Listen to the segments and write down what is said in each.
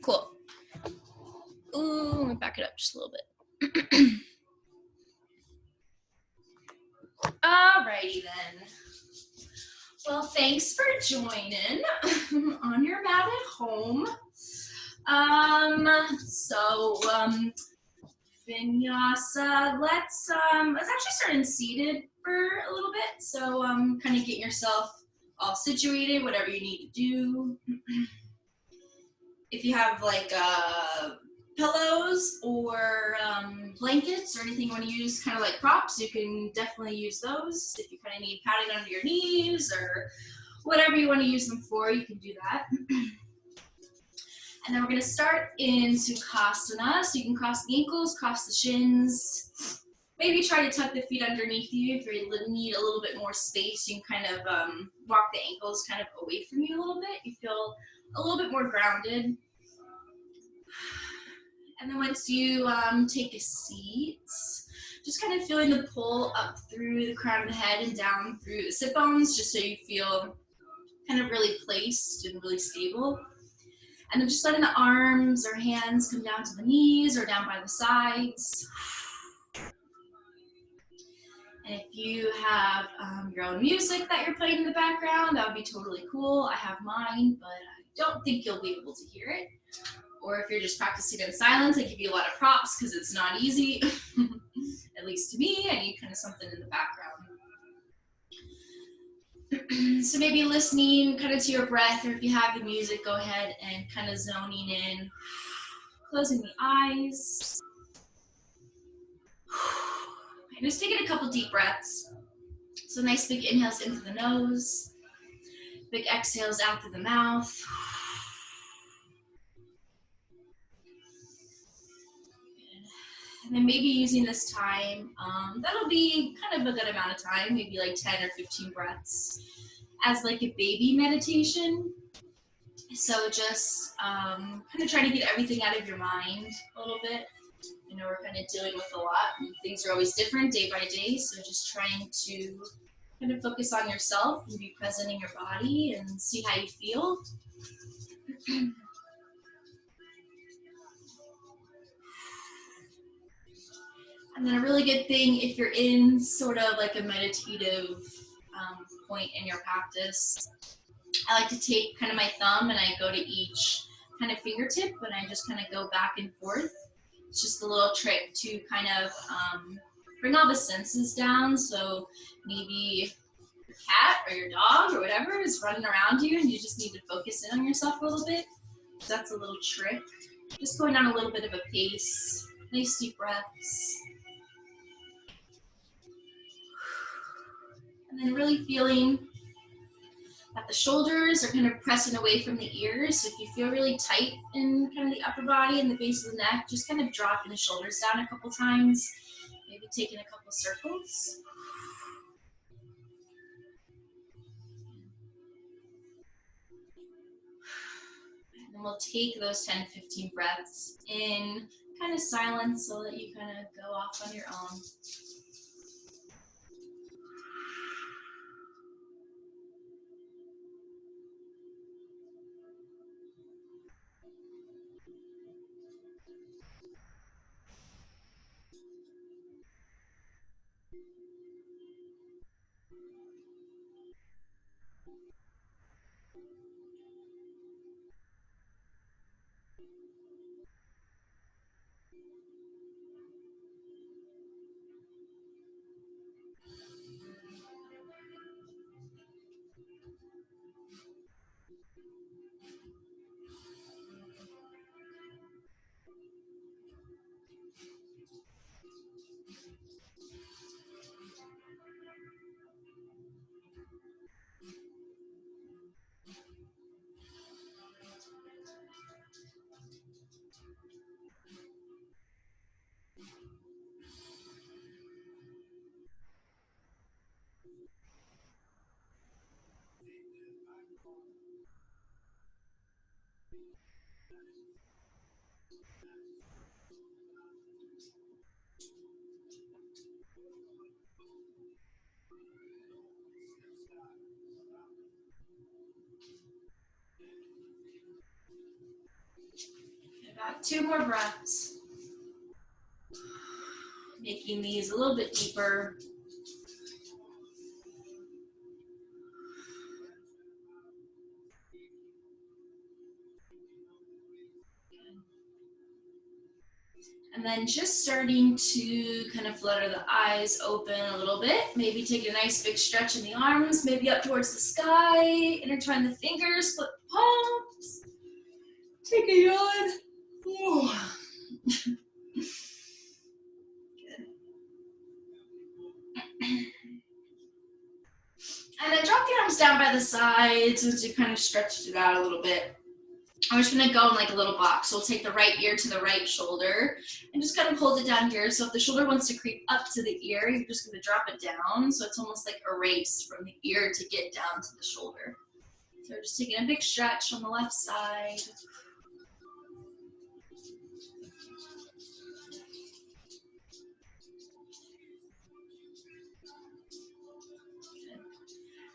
Cool. Ooh, let me back it up just a little bit. Alrighty then. Well, thanks for joining on your mat at home. Vinyasa, let's actually start seated for a little bit. So kind of get yourself all situated, whatever you need to do. If you have like pillows or blankets or anything you want to use kind of like props, you can definitely use those. If you kind of need padding under your knees or whatever you want to use them for, you can do that. And then we're going to start in Sukhasana. So you can cross the ankles, cross the shins. Maybe try to tuck the feet underneath you. If you need a little bit more space, you can kind of walk the ankles kind of away from you a little bit. You feel a little bit more grounded. And then once you take a seat, just kind of feeling the pull up through the crown of the head and down through the sit bones, just so you feel kind of really placed and really stable. And then just letting the arms or hands come down to the knees or down by the sides. And if you have your own music that you're playing in the background, that would be totally cool. I have mine, but I don't think you'll be able to hear it. Or if you're just practicing in silence, I give you a lot of props because it's not easy. At least to me, I need kind of something in the background. So maybe listening kind of to your breath, or if you have the music, go ahead and kind of zoning in, closing the eyes. And just taking a couple deep breaths. So nice big inhales into the nose, big exhales out through the mouth. And then maybe using this time, that'll be kind of a good amount of time, maybe like 10 or 15 breaths, as like a baby meditation. So just kind of trying to get everything out of your mind a little bit. You know, we're kind of dealing with a lot, and things are always different day by day, so just trying to kind of focus on yourself and be present in your body and see how you feel. And then a really good thing, if you're in sort of like a meditative point in your practice, I like to take kind of my thumb and I go to each kind of fingertip and I just kind of go back and forth. It's just a little trick to kind of bring all the senses down. So maybe your cat or your dog or whatever is running around you and you just need to focus in on yourself a little bit. So that's a little trick. Just going on a little bit of a pace. Nice deep breaths. And then really feeling that the shoulders are kind of pressing away from the ears. So if you feel really tight in kind of the upper body and the base of the neck, just kind of dropping the shoulders down a couple times, maybe taking a couple circles. And then we'll take those 10 to 15 breaths in kind of silence so that you kind of go off on your own. About 2 more breaths. Making these a little bit deeper. And then just starting to kind of flutter the eyes open a little bit. Maybe take a nice big stretch in the arms, maybe up towards the sky. Intertwine the fingers, split the palms. Take a yawn. Good. And then drop the arms down by the sides as you kind of stretched it out a little bit. I'm just gonna go in like a little box. So we'll take the right ear to the right shoulder and just kind of hold it down here. So if the shoulder wants to creep up to the ear, you're just gonna drop it down. So it's almost like a race from the ear to get down to the shoulder. So we're just taking a big stretch on the left side.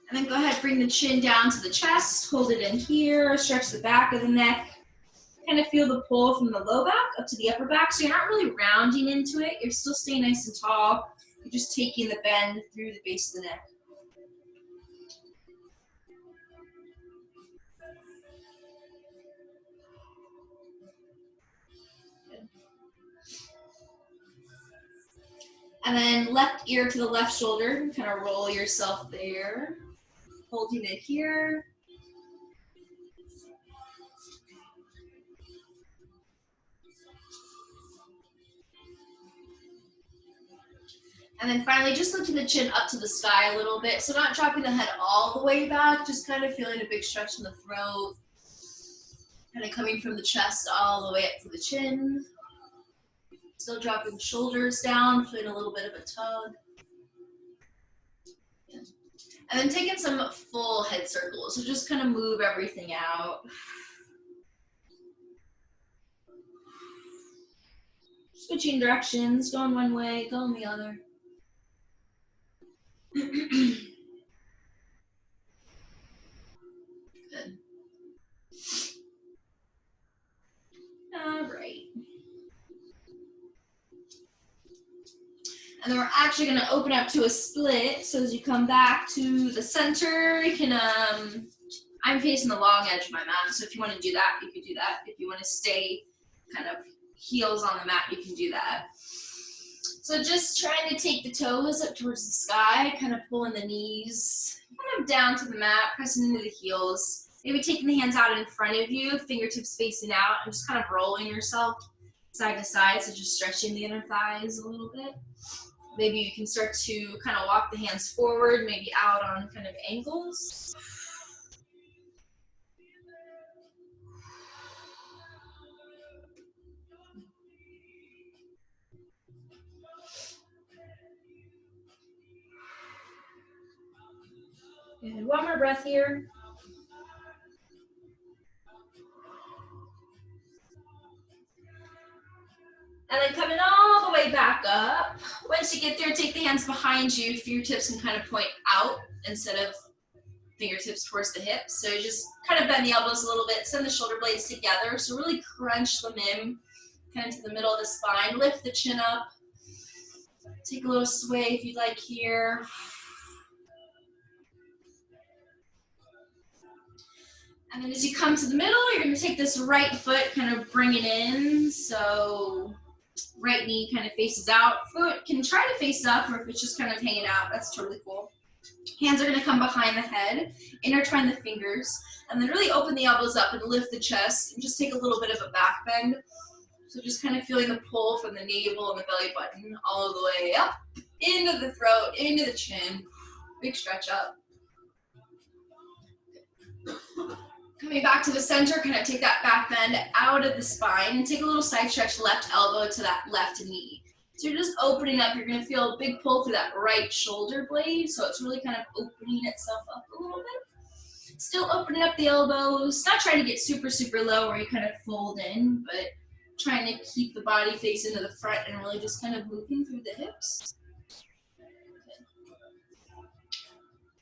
And then go ahead, bring the chin down to the chest, hold it in here, stretch the back of the neck. Kind of feel the pull from the low back up to the upper back. So you're not really rounding into it. You're still staying nice and tall. You're just taking the bend through the base of the neck. Good. And then left ear to the left shoulder. Kind of roll yourself there. Holding it here. And then finally, just lifting the chin up to the sky a little bit. So not dropping the head all the way back, just kind of feeling a big stretch in the throat. Kind of coming from the chest all the way up to the chin. Still dropping the shoulders down, feeling a little bit of a tug. And then taking some full head circles. So just kind of move everything out. Switching directions, going one way, going the other. Good. All right. And then we're actually going to open up to a split. So as you come back to the center, you can, I'm facing the long edge of my mat. So if you want to do that, you can do that. If you want to stay kind of heels on the mat, you can do that. So just trying to take the toes up towards the sky, kind of pulling the knees kind of down to the mat, pressing into the heels. Maybe taking the hands out in front of you, fingertips facing out, and just kind of rolling yourself side to side, so just stretching the inner thighs a little bit. Maybe you can start to kind of walk the hands forward, maybe out on kind of angles. Good. One more breath here. And then coming all the way back up. Once you get there, take the hands behind you. Fingertips can kind of point out instead of fingertips towards the hips. So you just kind of bend the elbows a little bit, send the shoulder blades together. So really crunch them in, kind of to the middle of the spine. Lift the chin up. Take a little sway if you'd like here. And then as you come to the middle, you're going to take this right foot, kind of bring it in. So right knee kind of faces out. Foot can try to face up, or if it's just kind of hanging out, that's totally cool. Hands are going to come behind the head, intertwine the fingers, and then really open the elbows up and lift the chest, and just take a little bit of a back bend. So just kind of feeling the pull from the navel and the belly button all the way up, into the throat, into the chin. Big stretch up. Coming back to the center, kind of take that back bend out of the spine and take a little side stretch, left elbow to that left knee. So you're just opening up. You're going to feel a big pull through that right shoulder blade. So it's really kind of opening itself up a little bit. Still opening up the elbows. Not trying to get super, super low where you kind of fold in, but trying to keep the body facing to the front and really just kind of moving through the hips.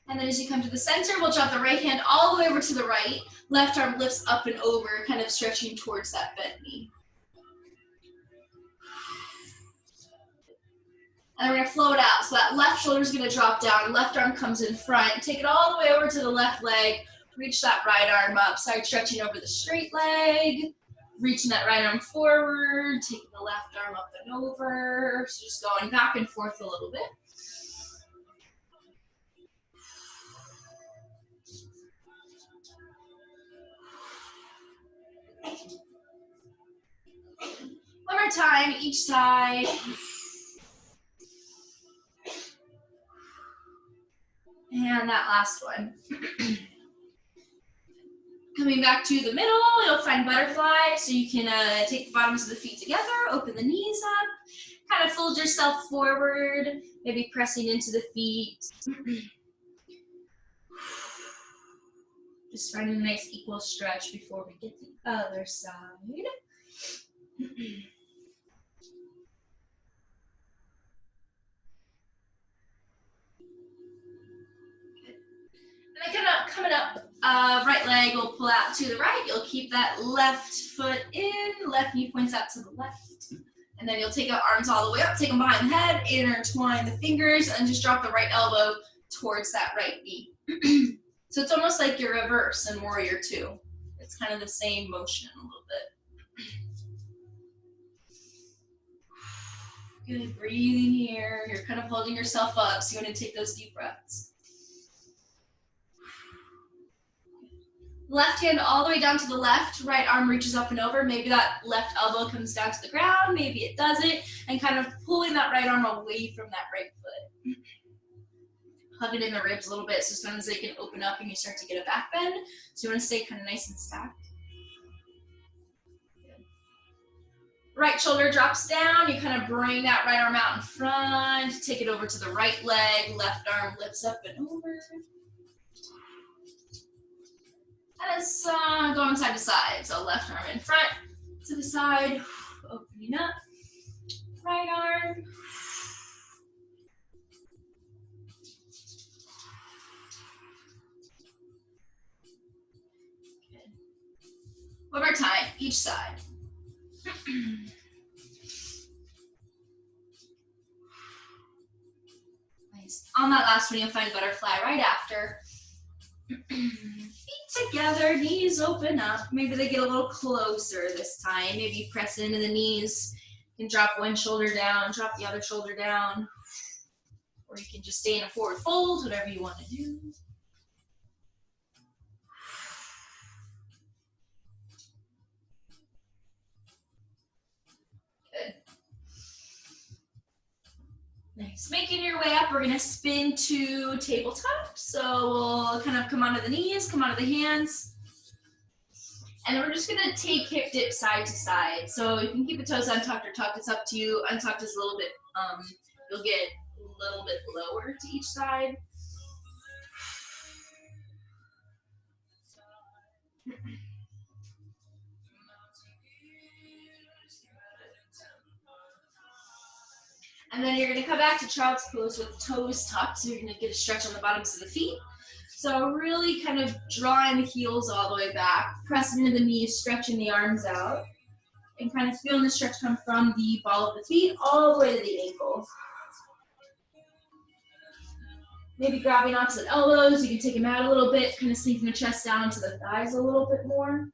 And then as you come to the center, we'll drop the right hand all the way over to the right. Left arm lifts up and over, kind of stretching towards that bent knee. And then we're gonna flow it out. So that left shoulder is gonna drop down, left arm comes in front, take it all the way over to the left leg, reach that right arm up, start stretching over the straight leg, reaching that right arm forward, taking the left arm up and over. So just going back and forth a little bit. One more time, each side. And that last one. Coming back to the middle, you'll find butterfly. So you can take the bottoms of the feet together, open the knees up, kind of fold yourself forward, maybe pressing into the feet. Just finding a nice equal stretch before we get to the other side. And then coming up, right leg will pull out to the right. You'll keep that left foot in, left knee points out to the left. And then you'll take your arms all the way up, take them behind the head, intertwine the fingers, and just drop the right elbow towards that right knee. So it's almost like your reverse in Warrior Two. It's kind of the same motion a little bit. Good, breathing here. You're kind of holding yourself up, so you want to take those deep breaths. Left hand all the way down to the left, right arm reaches up and over. Maybe that left elbow comes down to the ground, maybe it doesn't, and kind of pulling that right arm away from that right foot. Hug it in the ribs a little bit so sometimes they can open up and you start to get a back bend. So you want to stay kind of nice and stacked. Good. Right shoulder drops down. You kind of bring that right arm out in front. Take it over to the right leg. Left arm lifts up and over. And it's going side to side. So left arm in front, to the side, opening up. Right arm. Good. One more time, each side. Nice. On that last one, you'll find butterfly right after. Feet together, knees open up. Maybe they get a little closer this time. Maybe you press into the knees. You can drop one shoulder down, drop the other shoulder down. Or you can just stay in a forward fold, whatever you want to do. Good. Nice. Making your way up, we're going to spin to tabletop. So we'll kind of come onto the knees, come onto the hands. And then we're just going to take hip dip side to side. So you can keep the toes untucked or tucked. It's up to you. Untucked is a little bit, you'll get a little bit lower to each side. And then you're going to come back to child's pose with toes tucked. So you're going to get a stretch on the bottoms of the feet. So really kind of drawing the heels all the way back, pressing into the knees, stretching the arms out, and kind of feeling the stretch come from the ball of the feet all the way to the ankles. Maybe grabbing opposite elbows. You can take them out a little bit, kind of sinking the chest down into the thighs a little bit more.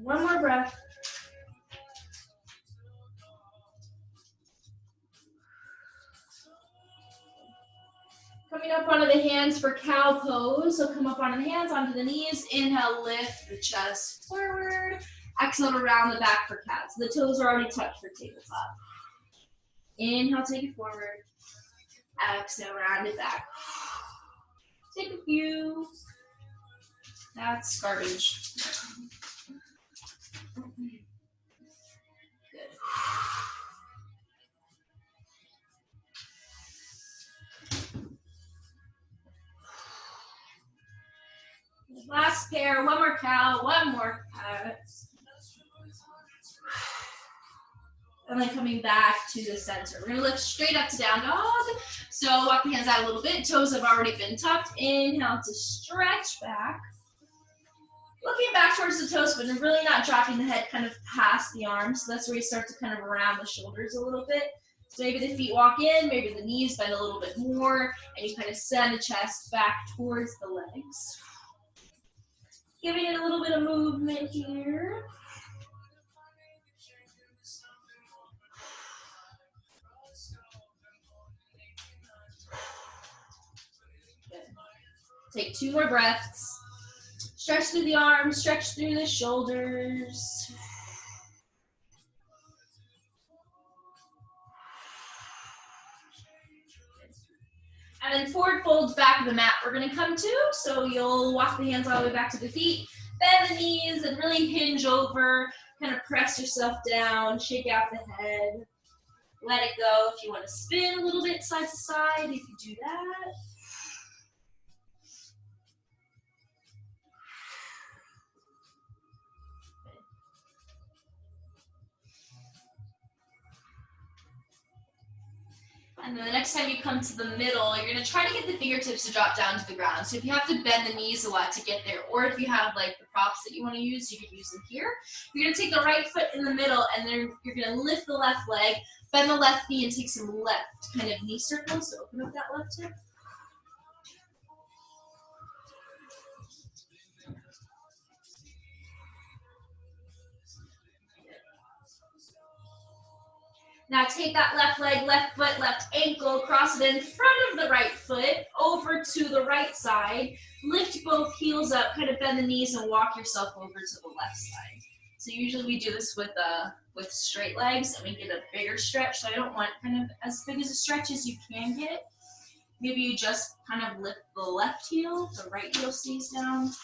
One more breath. Coming up onto the hands for cow pose. So come up onto the hands, onto the knees. Inhale, lift the chest forward. Exhale to round the back for cat. So the toes are already touched for tabletop. Inhale, take it forward. Exhale, round it back. Take a few. That's garbage. Good. Last pair, one more cow, one more cat. And then coming back to the center. We're gonna lift straight up to down dog. So walk the hands out a little bit. Toes have already been tucked. Inhale to stretch back. Looking back towards the toes, but really not dropping the head kind of past the arms. So that's where you start to kind of round the shoulders a little bit. So maybe the feet walk in, maybe the knees bend a little bit more, and you kind of send the chest back towards the legs. Giving it a little bit of movement here. Good. Take 2 more breaths. Stretch through the arms, stretch through the shoulders. And then forward folds back of the mat we're gonna come to. So you'll walk the hands all the way back to the feet, bend the knees, and really hinge over, kind of press yourself down, shake out the head. Let it go. If you want to spin a little bit side to side, you can do that. And then the next time you come to the middle, you're gonna try to get the fingertips to drop down to the ground. So if you have to bend the knees a lot to get there, or if you have like the props that you wanna use, you can use them here. You're gonna take the right foot in the middle, and then you're gonna lift the left leg, bend the left knee, and take some left kind of knee circles. So open up that left hip. Now take that left leg, left foot, left ankle, cross it in front of the right foot, over to the right side. Lift both heels up, kind of bend the knees and walk yourself over to the left side. So usually we do this with straight legs, and we get a bigger stretch. So I don't want kind of as big as a stretch as you can get. Maybe you just kind of lift the left heel, the right heel stays down.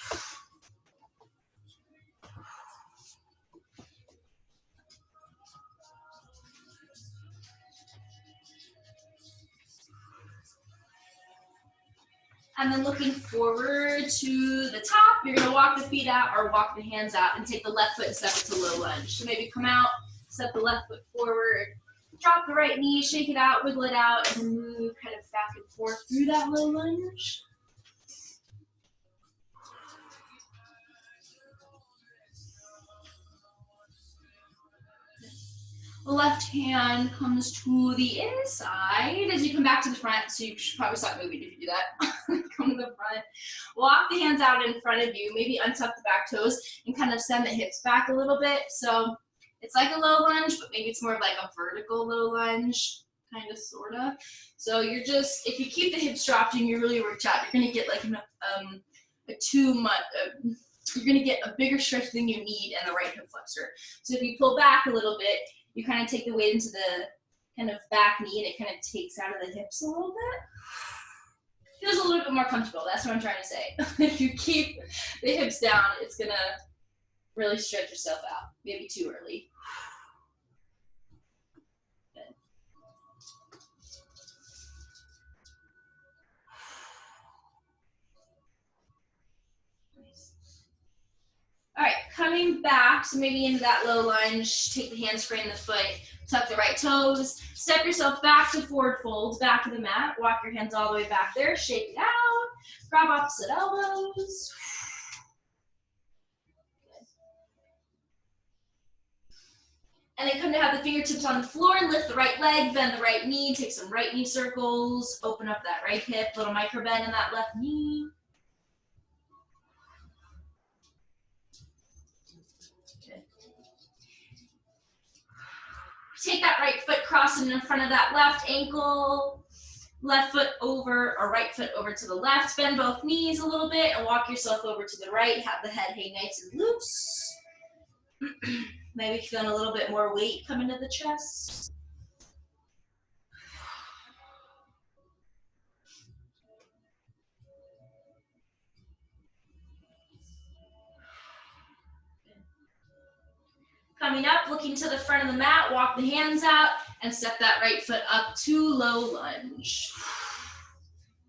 And then looking forward to the top, you're gonna walk the feet out or walk the hands out and take the left foot and step it to low lunge. So maybe come out, step the left foot forward, drop the right knee, shake it out, wiggle it out, and move kind of back and forth through that low lunge. The left hand comes to the inside as you come back to the front, so you should probably stop moving if you do that. Come to the front. Walk the hands out in front of you, maybe untuck the back toes and kind of send the hips back a little bit. So it's like a low lunge, but maybe it's more of like a vertical low lunge, kind of, sort of. So you're just, if you keep the hips dropped and you really reach out, you're gonna get like you're gonna get a bigger stretch than you need in the right hip flexor. So if you pull back a little bit, you kind of take the weight into the kind of back knee, and it kind of takes out of the hips a little bit. Feels a little bit more comfortable. That's what I'm trying to say. If you keep the hips down, it's gonna really stretch yourself out. Maybe too early. Good. All right, coming back, so maybe into that low lunge, take the hands, frame the foot, tuck the right toes, step yourself back to forward folds, back of the mat, walk your hands all the way back there, shake it out, grab opposite elbows. Good. And then come to have the fingertips on the floor, lift the right leg, bend the right knee, take some right knee circles, open up that right hip, little micro bend in that left knee. Take that right foot, cross it in front of that left ankle, left foot over, or right foot over to the left, bend both knees a little bit and walk yourself over to the right, have the head hang nice and loose. Maybe feeling a little bit more weight come into the chest. Coming up, looking to the front of the mat, walk the hands out and step that right foot up to low lunge.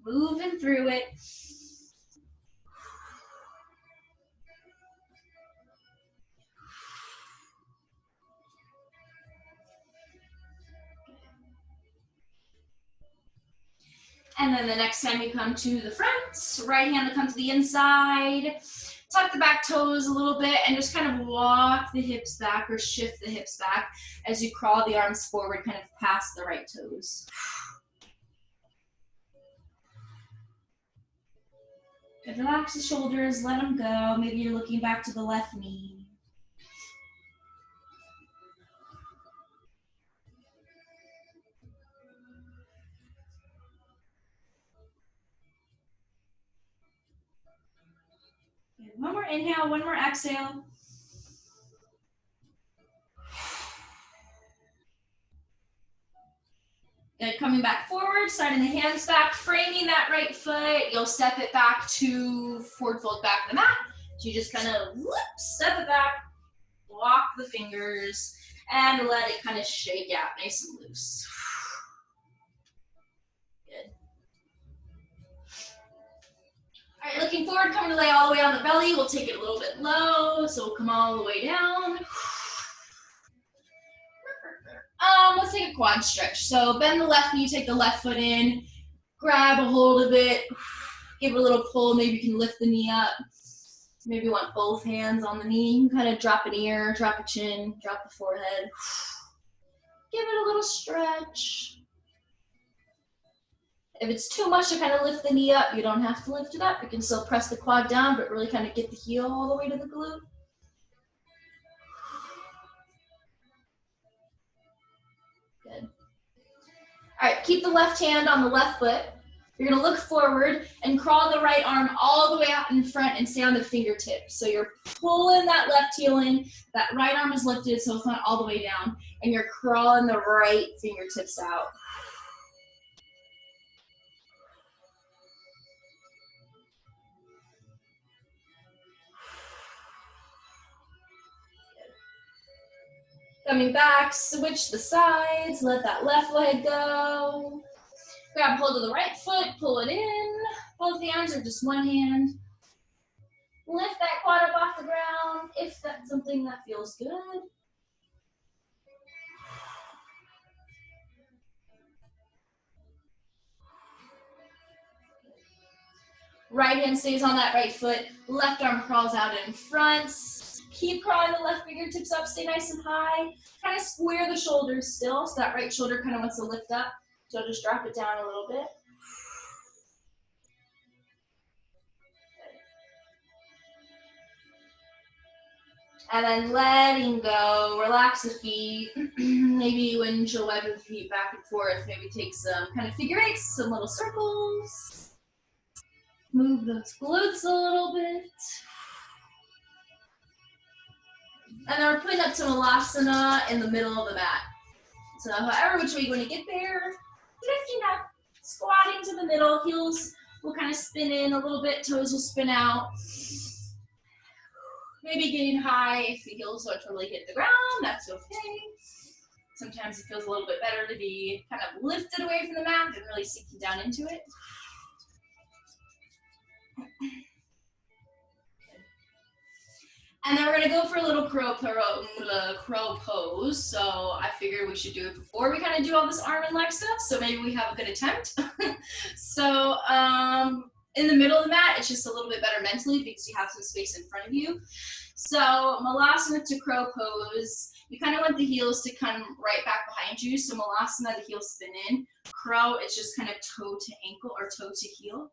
Moving through it. And then the next time you come to the front, right hand will come to the inside. Tuck the back toes a little bit and just kind of walk the hips back or shift the hips back as you crawl the arms forward, kind of past the right toes. Good. Relax the shoulders, let them go. Maybe you're looking back to the left knee. Good. One more inhale, one more exhale. Good. Coming back forward, sliding the hands back, framing that right foot. You'll step it back to forward fold back of the mat. So you just kind of step it back, walk the fingers, and let it kind of shake out nice and loose. Good. All right, looking forward, coming to lay all the way on the belly. We'll take it a little bit low, so we'll come all the way down. Let's take a quad stretch. So bend the left knee, take the left foot in, grab a hold of it, give it a little pull. Maybe you can lift the knee up. Maybe you want both hands on the knee. You can kind of drop an ear, drop a chin, drop the forehead. Give it a little stretch. If it's too much to kind of lift the knee up, you don't have to lift it up. You can still press the quad down, but really kind of get the heel all the way to the glute. Good. All right, keep the left hand on the left foot. You're gonna look forward and crawl the right arm all the way out in front and stay on the fingertips. So you're pulling that left heel in, that right arm is lifted so it's not all the way down, and you're crawling the right fingertips out. Coming back, switch the sides, let that left leg go. Grab hold of the right foot, pull it in. Both hands or just one hand. Lift that quad up off the ground if that's something that feels good. Right hand stays on that right foot, left arm crawls out in front. Keep crawling the left fingertips up, stay nice and high. Kind of square the shoulders still, so that right shoulder kind of wants to lift up. So just drop it down a little bit. And then letting go, relax the feet. Maybe when you'll web the feet back and forth, maybe take some kind of figure eights, some little circles. Move those glutes a little bit. And then we're putting up to Malasana in the middle of the mat. So however which way you want to get there, lifting up, squatting to the middle, heels will kind of spin in a little bit, toes will spin out. Maybe getting high if the heels don't totally hit the ground, that's okay. Sometimes it feels a little bit better to be kind of lifted away from the mat than really sinking down into it. And then we're gonna go for a little crow pose. So I figured we should do it before we kind of do all this arm and leg stuff. So maybe we have a good attempt. So in the middle of the mat, it's just a little bit better mentally because you have some space in front of you. So Malasana to crow pose. You kind of want the heels to come right back behind you. So Malasana, the heels spin in. Crow, it's just kind of toe to ankle or toe to heel.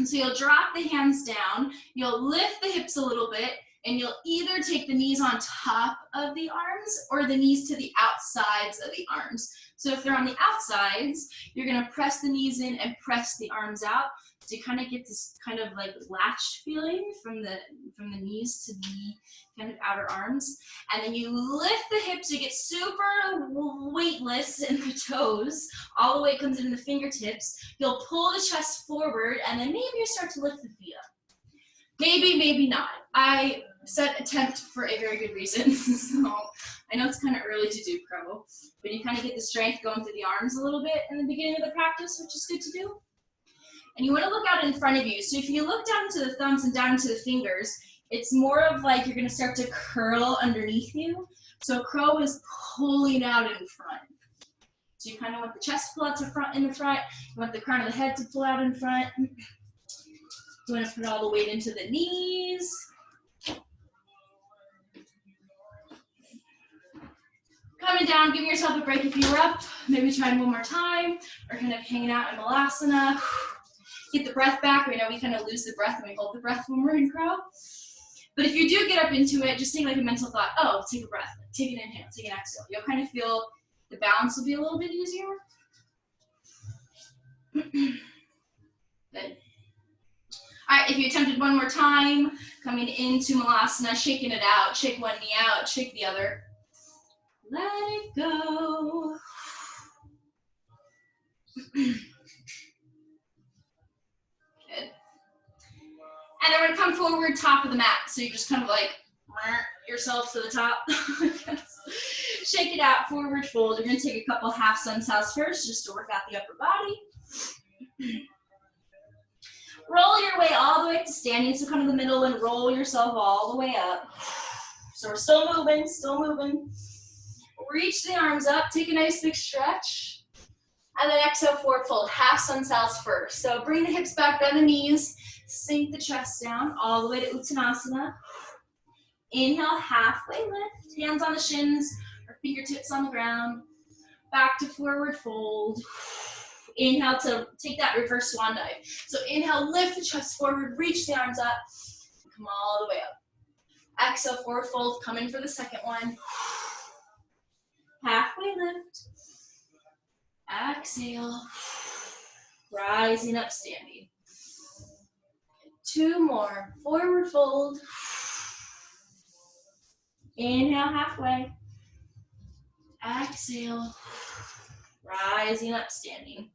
So you'll drop the hands down. You'll lift the hips a little bit. And you'll either take the knees on top of the arms or the knees to the outsides of the arms. So if they're on the outsides, you're gonna press the knees in and press the arms out. So you kind of get this kind of like latched feeling from the knees to the kind of outer arms. And then you lift the hips, you get super weightless in the toes, all the way it comes into the fingertips. You'll pull the chest forward and then maybe you start to lift the feet up. Maybe, maybe not. I said attempt for a very good reason. So I know it's kind of early to do crow, but you kind of get the strength going through the arms a little bit in the beginning of the practice, which is good to do. And you want to look out in front of you. So if you look down to the thumbs and down to the fingers, it's more of like you're going to start to curl underneath you. So crow is pulling out in front. So you kind of want the chest to pull out to front in the front. You want the crown of the head to pull out in front. You want to put all the weight into the knees. Coming down, giving yourself a break if you were up. Maybe trying one more time, or kind of hanging out in Malasana. Get the breath back. We know we kind of lose the breath and we hold the breath when we're in crow. But if you do get up into it, just take like a mental thought, oh, take a breath, take an inhale, take an exhale. You'll kind of feel the balance will be a little bit easier. Good. All right, if you attempted one more time, coming into Malasana, shaking it out, shake one knee out, shake the other. Let it go. Good. And then we're gonna come forward, top of the mat. So you just kind of like yourself to the top. Shake it out, forward fold. You're gonna take a couple half sun souths first, just to work out the upper body. Roll your way all the way up to standing, so come to the middle and roll yourself all the way up. So we're still moving, still moving. Reach the arms up, take a nice big stretch. And then exhale, forward fold, half sun souths first. So bring the hips back, bend the knees, sink the chest down all the way to Uttanasana. Inhale, halfway lift, hands on the shins or fingertips on the ground. Back to forward fold. Inhale to take that reverse swan dive. So inhale, lift the chest forward, reach the arms up, come all the way up. Exhale, forward fold, come in for the second one. Halfway lift. Exhale. Rising up, standing. Two more. Forward fold. Inhale, halfway. Exhale. Rising up, standing.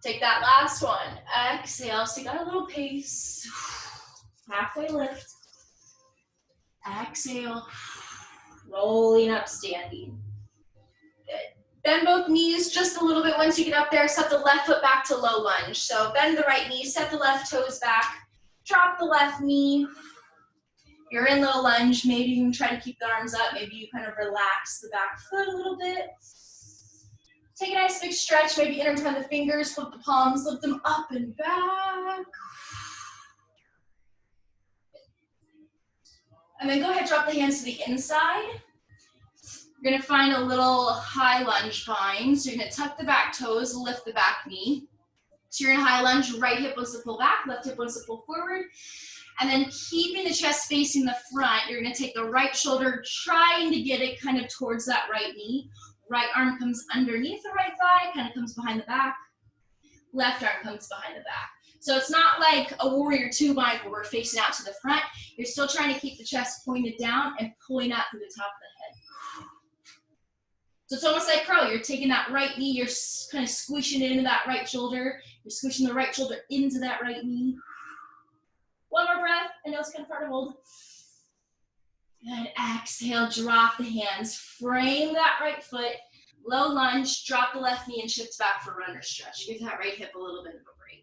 Take that last one. Exhale. So you got a little pace. Halfway lift. Exhale. Rolling up, standing. Good. Bend both knees just a little bit once you get up there. Set the left foot back to low lunge. So bend the right knee, set the left toes back. Drop the left knee. You're in low lunge. Maybe you can try to keep the arms up. Maybe you kind of relax the back foot a little bit. Take a nice big stretch. Maybe intertwine the fingers, flip the palms, lift them up and back. And then go ahead, drop the hands to the inside. You're gonna find a little high lunge bind. So you're gonna tuck the back toes, lift the back knee. So you're in a high lunge, right hip wants to pull back, left hip wants to pull forward. And then keeping the chest facing the front, you're gonna take the right shoulder, trying to get it kind of towards that right knee. Right arm comes underneath the right thigh, kind of comes behind the back. Left arm comes behind the back. So it's not like a warrior two bind where we're facing out to the front. You're still trying to keep the chest pointed down and pulling out through the top of the head. So it's almost like crow. You're taking that right knee, you're kind of squishing it into that right shoulder. You're squishing the right shoulder into that right knee. One more breath. I know it's kind of hard to hold. Good. Exhale, drop the hands. Frame that right foot. Low lunge, drop the left knee and shift back for runner stretch. Give that right hip a little bit of a break.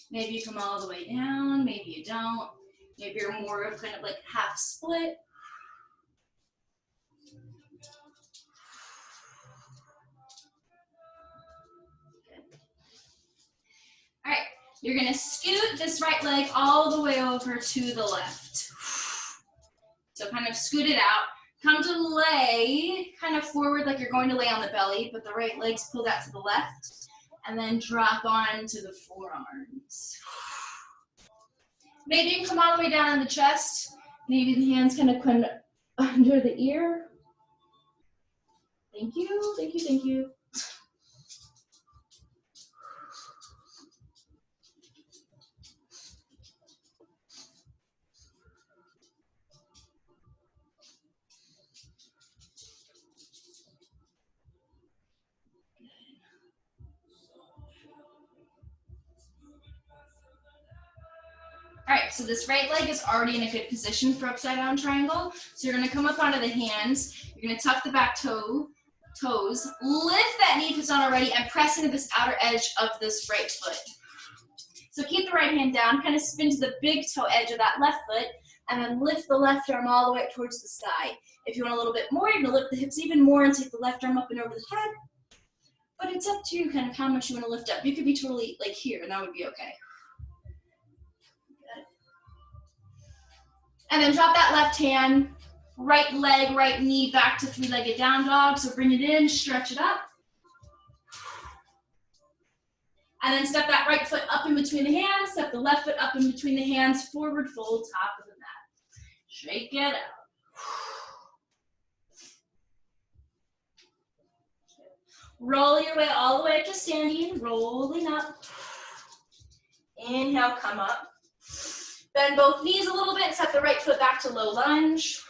Maybe you come all the way down, maybe you don't. Maybe you're more of kind of like half split. Good. All right, you're gonna scoot this right leg all the way over to the left. So kind of scoot it out. Come to lay kind of forward like you're going to lay on the belly, but the right leg's pulled out to the left. And then drop on to the forearms. Maybe you can come all the way down on the chest. Maybe the hands kind of come under the ear. Thank you, thank you, thank you. All right, so this right leg is already in a good position for upside down triangle. So you're gonna come up onto the hands. You're gonna tuck the back toes, lift that knee if it's not already, and press into this outer edge of this right foot. So keep the right hand down, kind of spin to the big toe edge of that left foot, And then lift the left arm all the way up towards the sky. If you want a little bit more, you're gonna lift the hips even more and take the left arm up and over the head. But it's up to you kind of how much you wanna lift up. You could be totally like here and that would be okay. Good. And then drop that left hand, right leg, right knee back to three-legged down dog. So bring it in, stretch it up. And then step that right foot up in between the hands, step the left foot up in between the hands, forward fold, top of the mat. Shake it out. Roll your way all the way up to standing, rolling up. Inhale, come up. Bend both knees a little bit, step the right foot back to low lunge.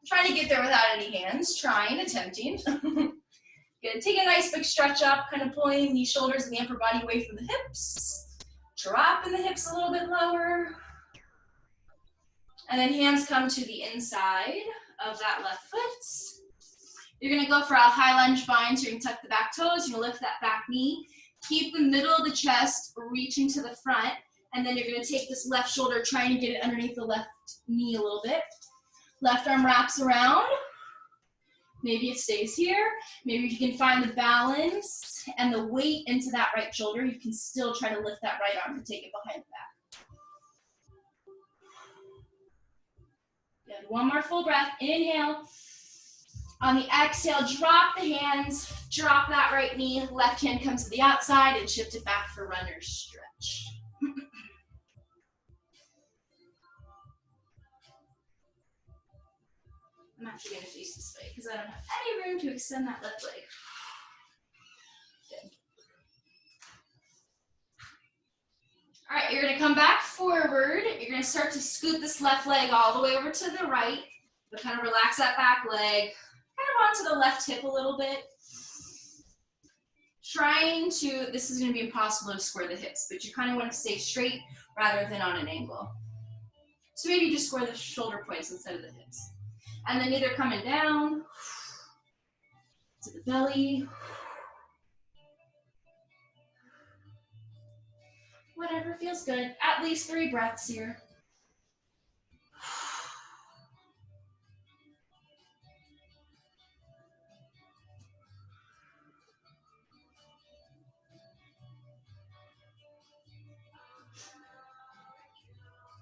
Trying to get there without any hands, attempting. Good, take a nice big stretch up, kind of pulling the shoulders and the upper body away from the hips. Dropping the hips a little bit lower. And then hands come to the inside of that left foot. You're gonna go for a high lunge bind, so you're gonna tuck the back toes, you're gonna lift that back knee. Keep the middle of the chest reaching to the front, and then you're gonna take this left shoulder, trying to get it underneath the left knee a little bit. Left arm wraps around. Maybe it stays here. Maybe if you can find the balance and the weight into that right shoulder, you can still try to lift that right arm and take it behind the back. Good, one more full breath, inhale. On the exhale, drop the hands, drop that right knee, left hand comes to the outside and shift it back for runner's stretch. I'm actually going to face this way because I don't have any room to extend that left leg. Good. All right, you're going to come back forward. You're going to start to scoot this left leg all the way over to the right, but kind of relax that back leg, kind of onto the left hip a little bit. Trying to, this is going to be impossible to square the hips, but you kind of want to stay straight rather than on an angle. So maybe just square the shoulder points instead of the hips. And then either coming down to the belly, whatever feels good. At least 3 breaths here.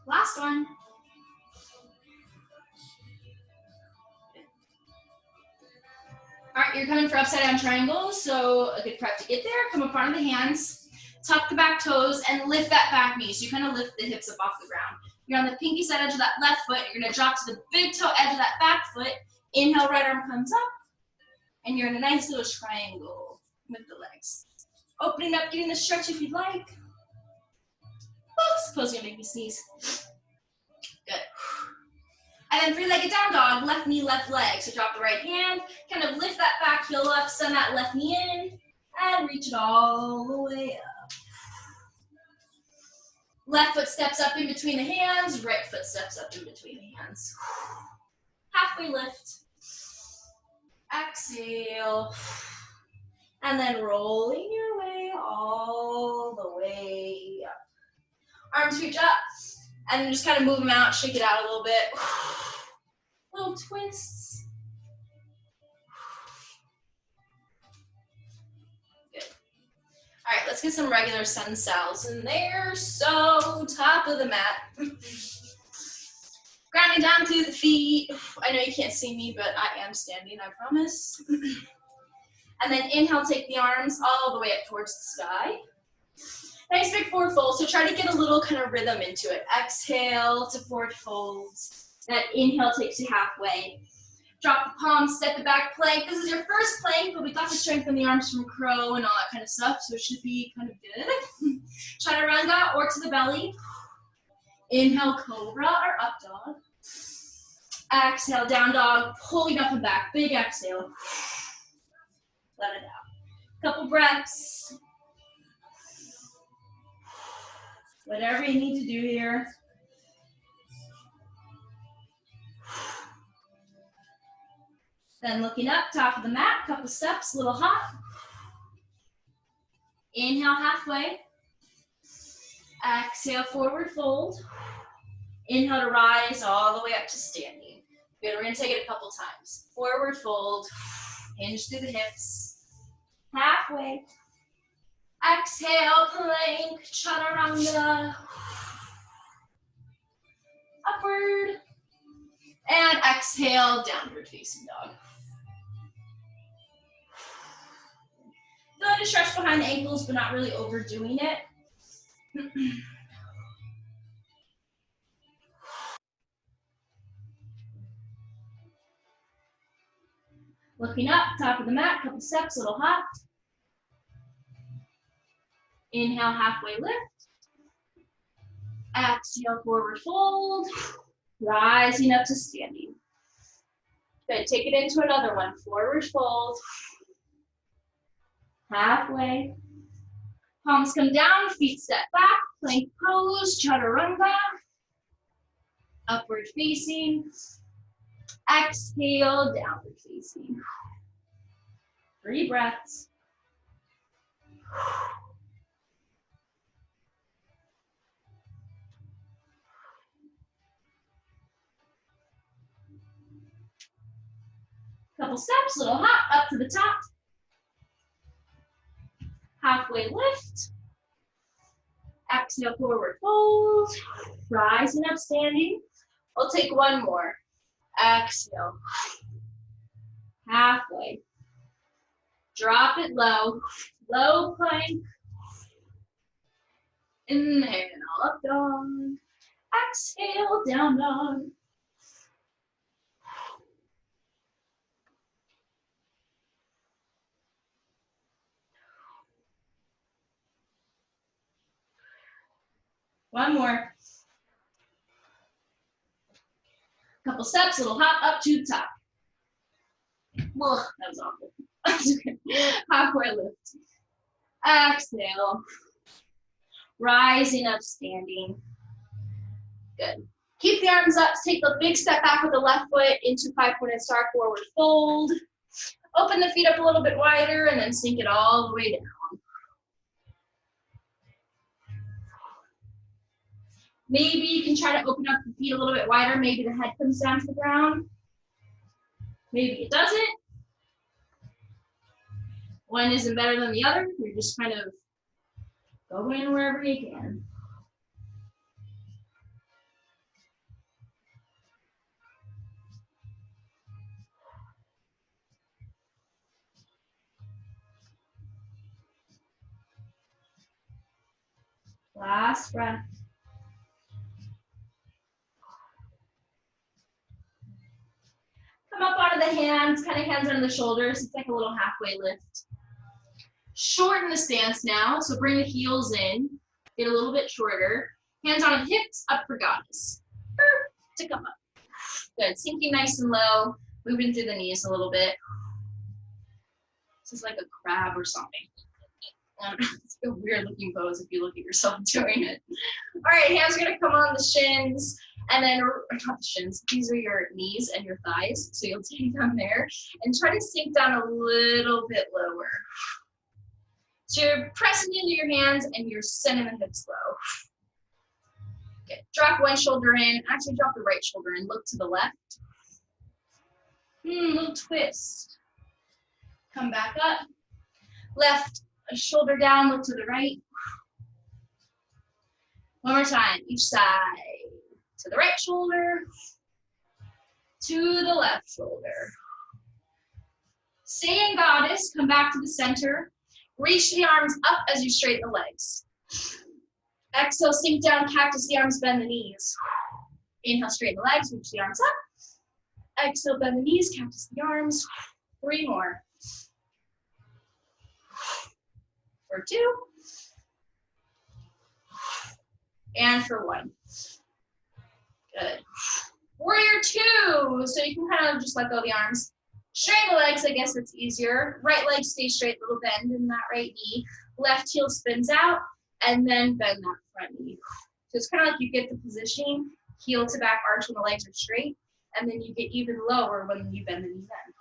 Last one. All right, you're coming for upside down triangles, so a good prep to get there. Come up onto the hands, tuck the back toes, and lift that back knee. So you kind of lift the hips up off the ground. You're on the pinky side edge of that left foot. You're gonna drop to the big toe edge of that back foot. Inhale, right arm comes up, and you're in a nice little triangle with the legs. Opening up, getting the stretch if you'd like. Oops, suppose you're gonna make me sneeze. Good. And then three-legged down dog, left knee, left leg. So drop the right hand, kind of lift that back heel up, send that left knee in, and reach it all the way up. Left foot steps up in between the hands, right foot steps up in between the hands. Halfway lift. Exhale. And then rolling your way all the way up. Arms reach up. And then just kind of move them out, shake it out a little bit. Little twists. Good. All right, let's get some regular sun cells in there. So, top of the mat. Grounding down through the feet. I know you can't see me, but I am standing, I promise. And then inhale, take the arms all the way up towards the sky. Nice big forward fold, so try to get a little kind of rhythm into it. Exhale to forward fold. That inhale takes you halfway. Drop the palms, step the back plank. This is your first plank, but we got to strengthen the arms from crow and all that kind of stuff, so it should be kind of good. Chaturanga or to the belly. Inhale, cobra or up dog. Exhale, down dog, pulling up and back. Big exhale. Let it out. Couple breaths. Whatever you need to do here. Then looking up, top of the mat, couple steps, a little hop. Inhale halfway. Exhale, forward fold. Inhale to rise all the way up to standing. Good, we're gonna take it a couple times. Forward fold, hinge through the hips. Halfway. Exhale, plank, chaturanga. Upward. And exhale, downward facing dog. Good to stretch behind the ankles, but not really overdoing it. Looking up, top of the mat, couple steps, little hop. Inhale, halfway lift. Exhale, forward fold. Rising up to standing. Good, take it into another one. Forward fold. Halfway. Palms come down, feet step back, plank pose, chaturanga. Upward facing. Exhale, downward facing. 3 breaths. Couple steps, little hop up to the top. Halfway lift. Exhale, forward fold. Rising up, standing. We'll take one more. Exhale. Halfway. Drop it low. Low plank. Inhale, up dog. Exhale, down dog. One more. Couple steps, little hop up to the top. Ugh, that was awful. Halfway lift. Exhale. Rising up, standing. Good. Keep the arms up. Take the big step back with the left foot into 5-pointed star, forward fold. Open the feet up a little bit wider and then sink it all the way down. Maybe you can try to open up the feet a little bit wider. Maybe the head comes down to the ground. Maybe it doesn't. One isn't better than the other. You're just kind of going wherever you can. Last breath. Come up onto the hands, kind of hands under the shoulders. It's like a little halfway lift. Shorten the stance now, so bring the heels in. Get a little bit shorter. Hands on the hips, up for goddess. To come up. Good, sinking nice and low. Moving through the knees a little bit. This is like a crab or something. It's a weird looking pose if you look at yourself doing it. All right, hands are gonna come on the shins, and then, or not the shins, these are your knees and your thighs. So you'll take them there and try to sink down a little bit lower. So you're pressing into your hands and you're sending the hips low. Okay, drop one shoulder in, actually drop the right shoulder in, look to the left. Little twist. Come back up. Left shoulder down, look to the right. One more time, each side. To the right shoulder, to the left shoulder. Stay in goddess, come back to the center. Reach the arms up as you straighten the legs. Exhale, sink down, cactus the arms, bend the knees. Inhale, straighten the legs, reach the arms up. Exhale, bend the knees, cactus the arms. 3 more. For 2. And for 1. Good. Warrior 2. So you can kind of just let go of the arms. Straighten the legs, I guess it's easier. Right leg stays straight, little bend in that right knee. Left heel spins out, and then bend that front knee. So it's kind of like you get the positioning, heel to back arch when the legs are straight, and then you get even lower when you bend the knee then.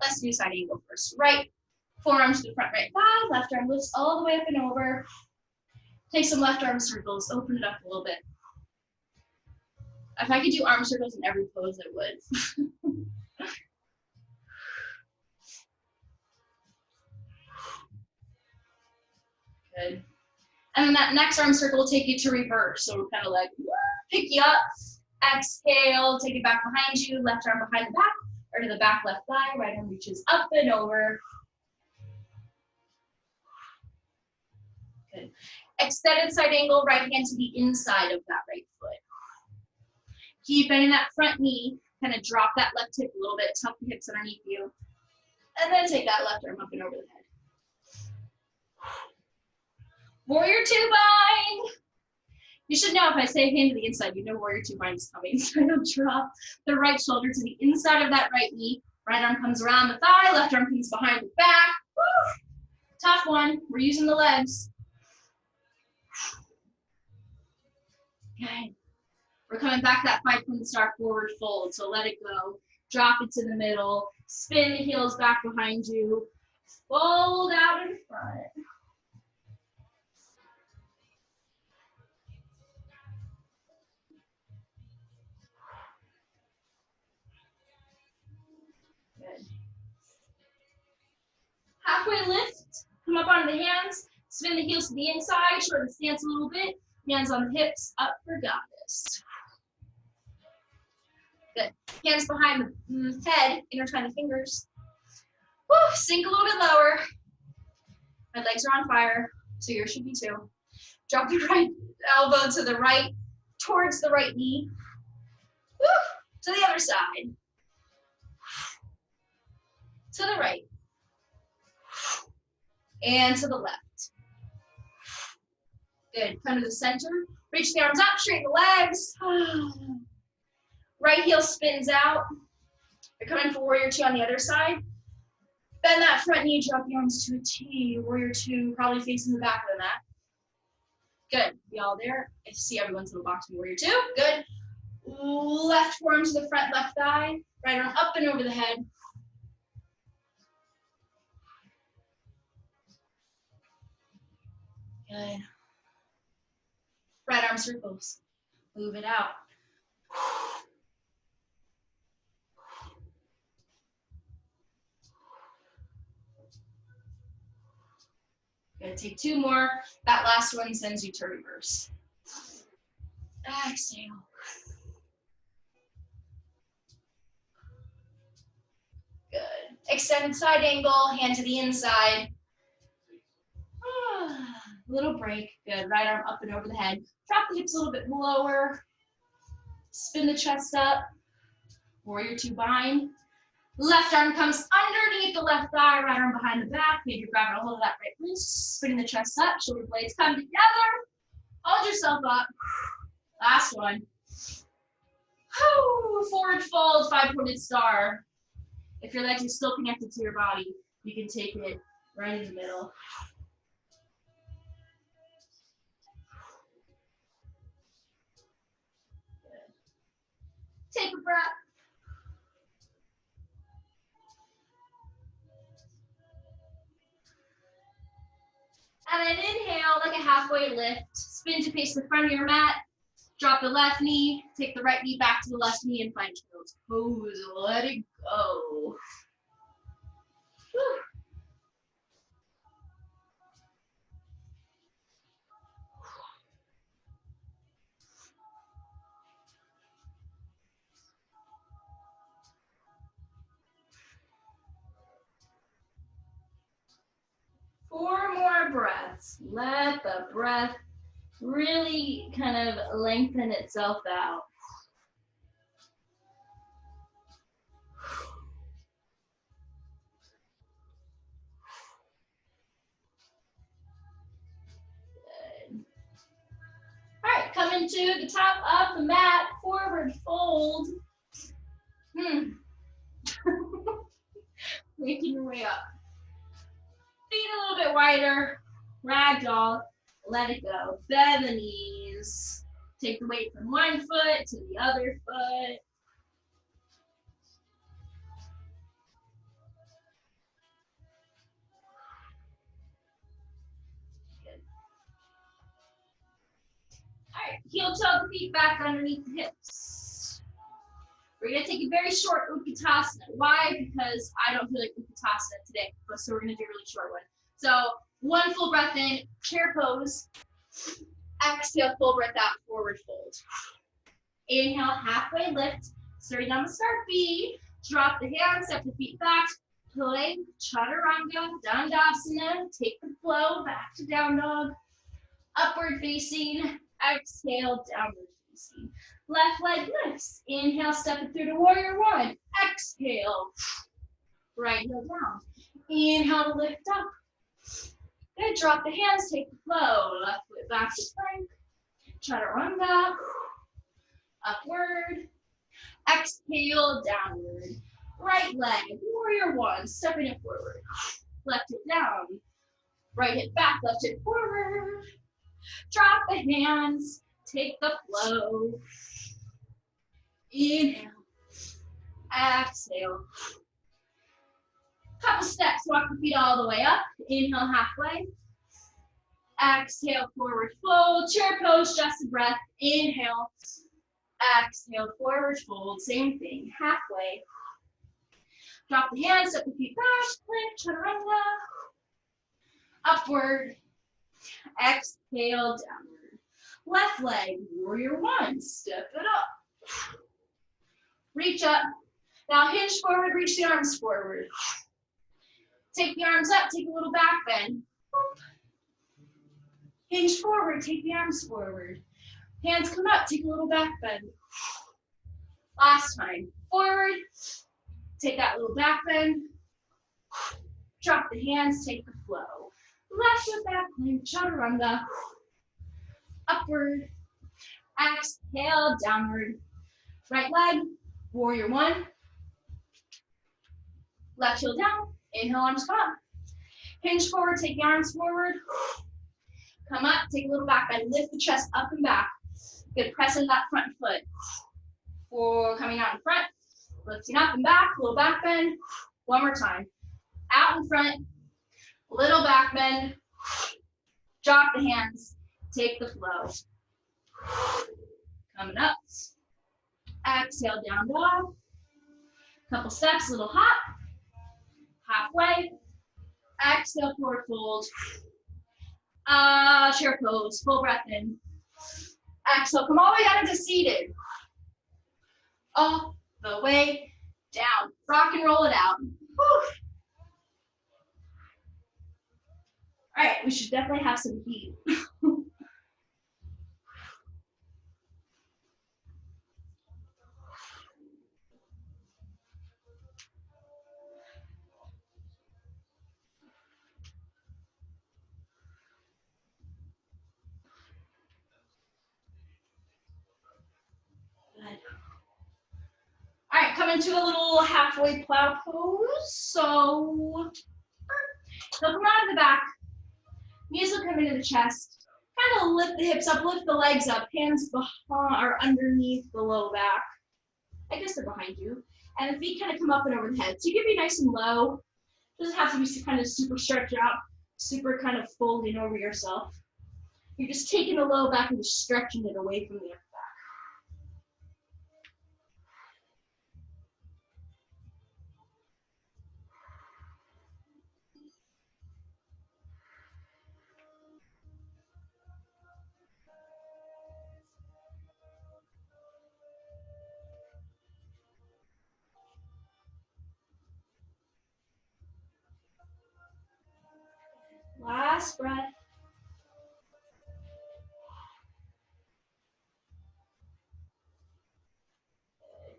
Let's do side angle first. Right forearm to the front right thigh, left arm lifts all the way up and over. Take some left arm circles, open it up a little bit. If I could do arm circles in every pose, I would. Good. And then that next arm circle will take you to reverse. So kind of like pick you up, exhale, take it back behind you, left arm behind the back, or to the back left thigh, right arm reaches up and over. Good. Extended side angle, right hand to the inside of that right foot. Keep bending that front knee, kind of drop that left hip a little bit, tuck the hips underneath you, and then take that left arm up and over the head. Warrior two bind. You should know if I say hand to the inside, you know warrior two bind is coming. So you'll drop the right shoulder to the inside of that right knee. Right arm comes around the thigh, left arm comes behind the back. Woo! Tough one. We're using the legs. Okay. We're coming back to that 5-point star forward fold. So let it go. Drop it to the middle. Spin the heels back behind you. Fold out in front. Good. Halfway lift. Come up onto the hands. Spin the heels to the inside. Shorten the stance a little bit. Hands on the hips. Up for goddess. Good. Hands behind the head. Intertwine the fingers. Woo, sink a little bit lower. My legs are on fire, so yours should be too. Drop the right elbow to the right, towards the right knee. Woo, to the other side. To the right. And to the left. Good. Come to the center. Reach the arms up, straighten the legs. Right heel spins out. You're coming for warrior two on the other side. Bend that front knee, drop the arms to a T. Warrior two, probably facing the back of the mat. Good. Be all there. I see everyone's little box in warrior two. Good. Left forearm to the front left thigh. Right arm up and over the head. Good. Right arm circles. Move it out. Good. Take two more. That last one sends you to reverse. Exhale. Good. Extended side angle, hand to the inside. Little break. Good. Right arm up and over the head. Drop the hips a little bit lower. Spin the chest up. Warrior two bind. Left arm comes underneath the left thigh, right arm behind the back. Maybe you're grabbing a hold of that right wrist. Spinning the chest up. Shoulder blades come together. Hold yourself up. Last one. Forward fold, 5-pointed star. If your legs are still connected to your body, you can take it right in the middle. Take a breath. And then inhale like a halfway lift. Spin to face the front of your mat. Drop the left knee. Take the right knee back to the left knee and find child's pose. Let it go. Whew. 4 more breaths. Let the breath really kind of lengthen itself out. Good. All right, coming to the top of the mat, forward fold. Making your way up. Feet a little bit wider, ragdoll, let it go. Bend the knees. Take the weight from one foot to the other foot. Good. All right, heel toe the feet back underneath the hips. We're gonna take a very short Utkatasana. Why? Because I don't feel like Utkatasana today, so we're gonna do a really short one. So one full breath in, chair pose. Exhale, full breath out, forward fold. Inhale, halfway lift, starting on the start B. Drop the hands, step the feet back, plank, chaturanga, dandasana. Take the flow, back to down dog. Upward facing, exhale, downward facing. Left leg lifts. Inhale, step it through to warrior one. Exhale, right heel down. Inhale to lift up. Good, drop the hands, take the flow. Left foot back to plank, chaturanga, upward. Exhale, downward. Right leg, warrior one, stepping it forward. Left hip down. Right hip back, left hip forward. Drop the hands, take the flow. Inhale, exhale. Couple steps, walk the feet all the way up. Inhale, halfway. Exhale, forward fold. Chair pose, just a breath. Inhale. Exhale, forward fold. Same thing, halfway. Drop the hands, step the feet back. Plank, chaturanga. Upward. Exhale, downward. Left leg, warrior one. Step it up. Reach up. Now hinge forward, reach the arms forward. Take the arms up, take a little back bend. Hinge forward, take the arms forward. Hands come up, take a little back bend. Last time. Forward, take that little back bend. Drop the hands, take the flow. Left foot back, plank, chaturanga. Upward. Exhale, downward. Right leg, warrior one. Left heel down. Inhale, arms come up. Hinge forward, take the arms forward. Come up, take a little back bend. Lift the chest up and back. Good, press into that front foot. For coming out in front. Lifting up and back, little back bend. One more time. Out in front, little back bend. Drop the hands, take the flow. Coming up. Exhale, down dog. Couple steps, little hop. Halfway. Exhale, forward fold. Chair pose, full breath in. Exhale, come all the way down into seated. All the way down. Rock and roll it out. Whew. All right, we should definitely have some heat. All right, come into a little halfway plow pose. So, they'll come out of the back. Knees will come into the chest. Kind of lift the hips up, lift the legs up. Hands behind or underneath the low back. I guess they're behind you. And the feet kind of come up and over the head. So you can be nice and low. Doesn't have to be kind of super stretched out, super kind of folding over yourself. You're just taking the low back and just stretching it away from the upper back. Last breath.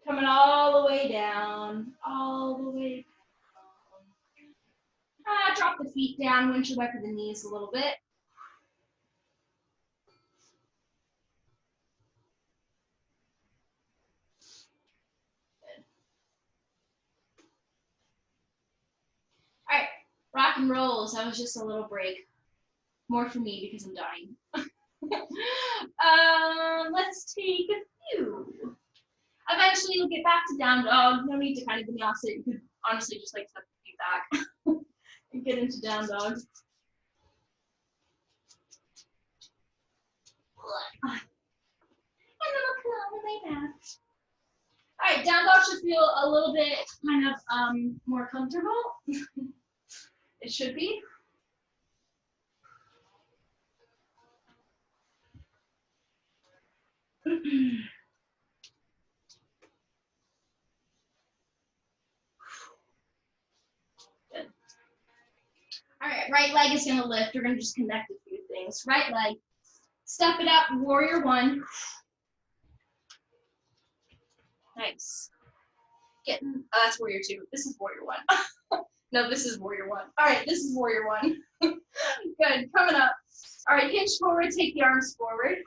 Coming all the way down, all the way down. Drop the feet down, windshield wiper the knees a little bit. Good. All right, rock and rolls. That was just a little break. More for me because I'm dying. Let's take a few. Eventually you'll get back to down dog. No need to kind of vinyasa. You could honestly just like step the feet back and get into down dog. And then I'll come on the way back. All right, right, down dog should feel a little bit kind of more comfortable. It should be. Good. All right, right leg is gonna lift. We're gonna just connect a few things. Right leg, step it up, warrior one. Nice. That's warrior two. This is warrior one. No, this is warrior one. All right, this is warrior one. Good, coming up. All right, hinge forward, take the arms forward.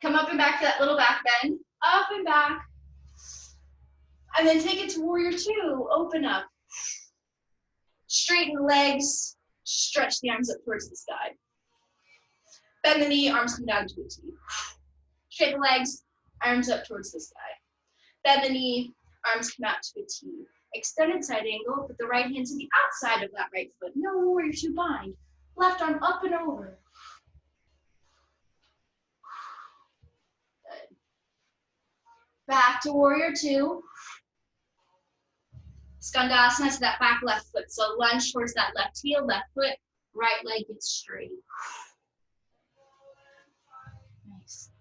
Come up and back to that little back bend. Up and back. And then take it to warrior two, open up. Straighten the legs, stretch the arms up towards the sky. Bend the knee, arms come down to a T. Straighten the legs, arms up towards the sky. Bend the knee, arms come out to a T. Extended side angle, put the right hand to the outside of that right foot. No warrior two bind. Left arm up and over. Good. Back to warrior two. Skandasana to that back left foot. So lunge towards that left heel, left foot, right leg gets straight. Nice.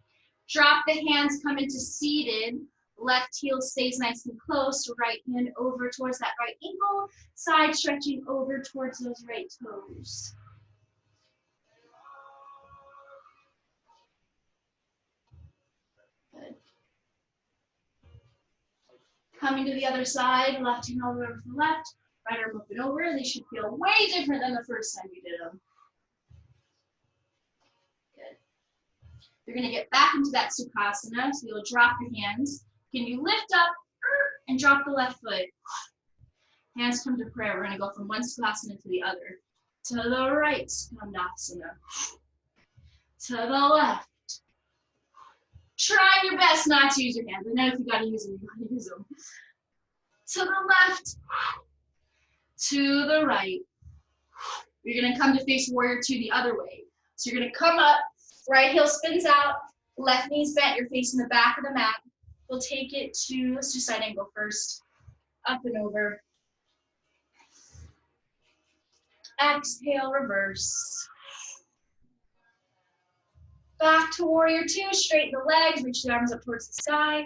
Drop the hands, come into seated. Left heel stays nice and close. Right hand over towards that right ankle. Side stretching over towards those right toes. Good. Coming to the other side, left hand over to the left, right arm up and over. They should feel way different than the first time you did them. Good. You're going to get back into that Sukhasana, so you'll drop your hands. Can you lift up and drop the left foot? Hands come to prayer. We're going to go from one Sukhasana to the other. To the right, Skandasana. To the left. Try your best not to use your hands. I know if you got to use them, you got to use them. To the left. To the right. You're going to come to face warrior two the other way. So you're going to come up, right heel spins out, left knee's bent, you're facing the back of the mat. We'll take it to, let's do side angle first. Up and over. Exhale, reverse. Back to warrior two, straighten the legs, reach the arms up towards the sky.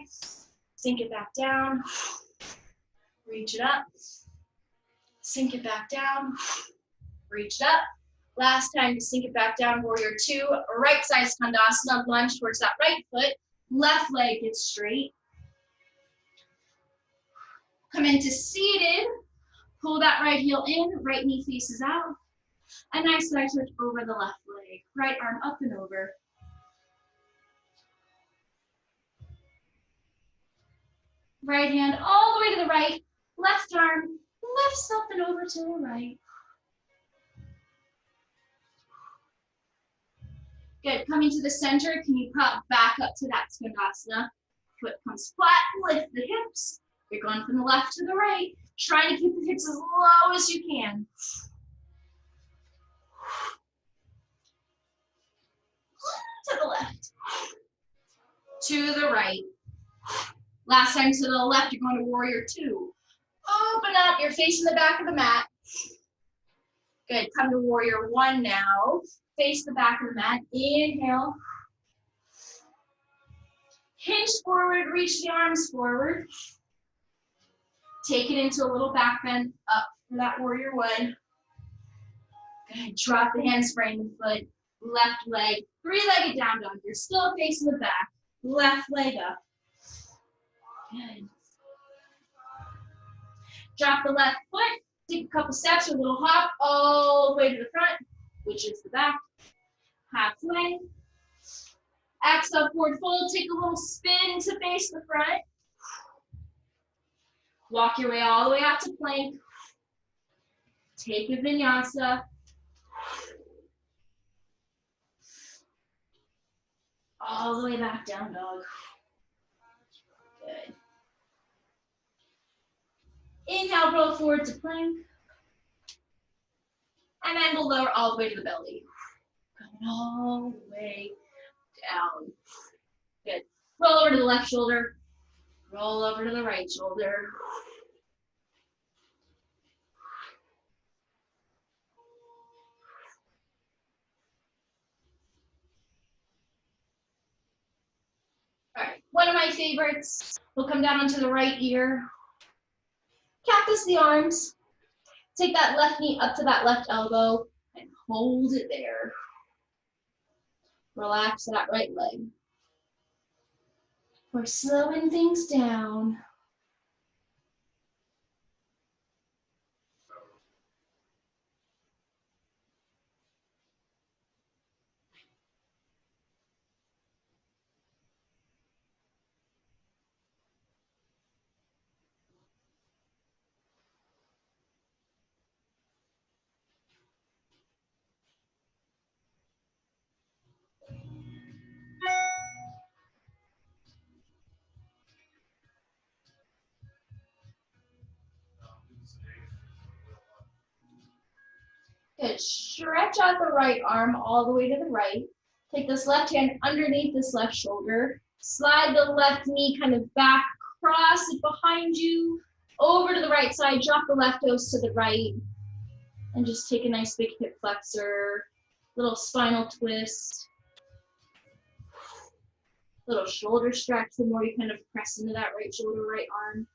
Sink it back down. Reach it up. Sink it back down. Reach it up. Last time to sink it back down, warrior two, right side Skandasana, lunge towards that right foot. Left leg gets straight. Come into seated. Pull that right heel in, right knee faces out. A nice side touch over the left leg. Right arm up and over. Right hand all the way to the right. Left arm lifts up and over to the right. Good. Coming to the center, can you pop back up to that Skandasana? Foot comes flat, lift the hips. You're going from the left to the right. Trying to keep the hips as low as you can. To the left. To the right. Last time to the left, you're going to warrior two. Open up, you're facing the back of the mat. Good, come to warrior one now. Face the back of the mat, inhale. Hinge forward, reach the arms forward. Take it into a little back bend up for that warrior one. Good, drop the hands, frame the foot. Left leg, three-legged down dog. You're still facing the back. Left leg up. Good. Drop the left foot, take a couple steps, a little hop all the way to the front, which is the back. Halfway. Exhale, forward fold, take a little spin to face the front. Walk your way all the way out to plank. Take a vinyasa. All the way back down dog. Good. Inhale, roll forward to plank. And then we'll lower all the way to the belly. Going all the way down. Good. Roll over to the left shoulder. Roll over to the right shoulder. All right, one of my favorites. We'll come down onto the right ear. Cactus the arms. Take that left knee up to that left elbow and hold it there. Relax that right leg. We're slowing things down. Good. Stretch out the right arm all the way to the right. Take this left hand underneath this left shoulder. Slide the left knee kind of back, cross it behind you, over to the right side. Drop the left toes to the right. And just take a nice big hip flexor, little spinal twist, little shoulder stretch the more you kind of press into that right shoulder, right arm.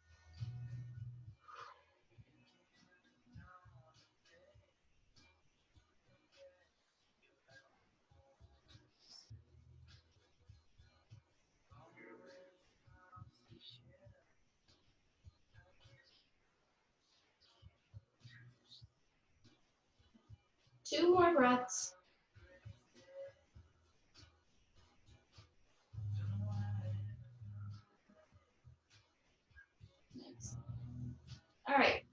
Two more breaths. Nice. All right.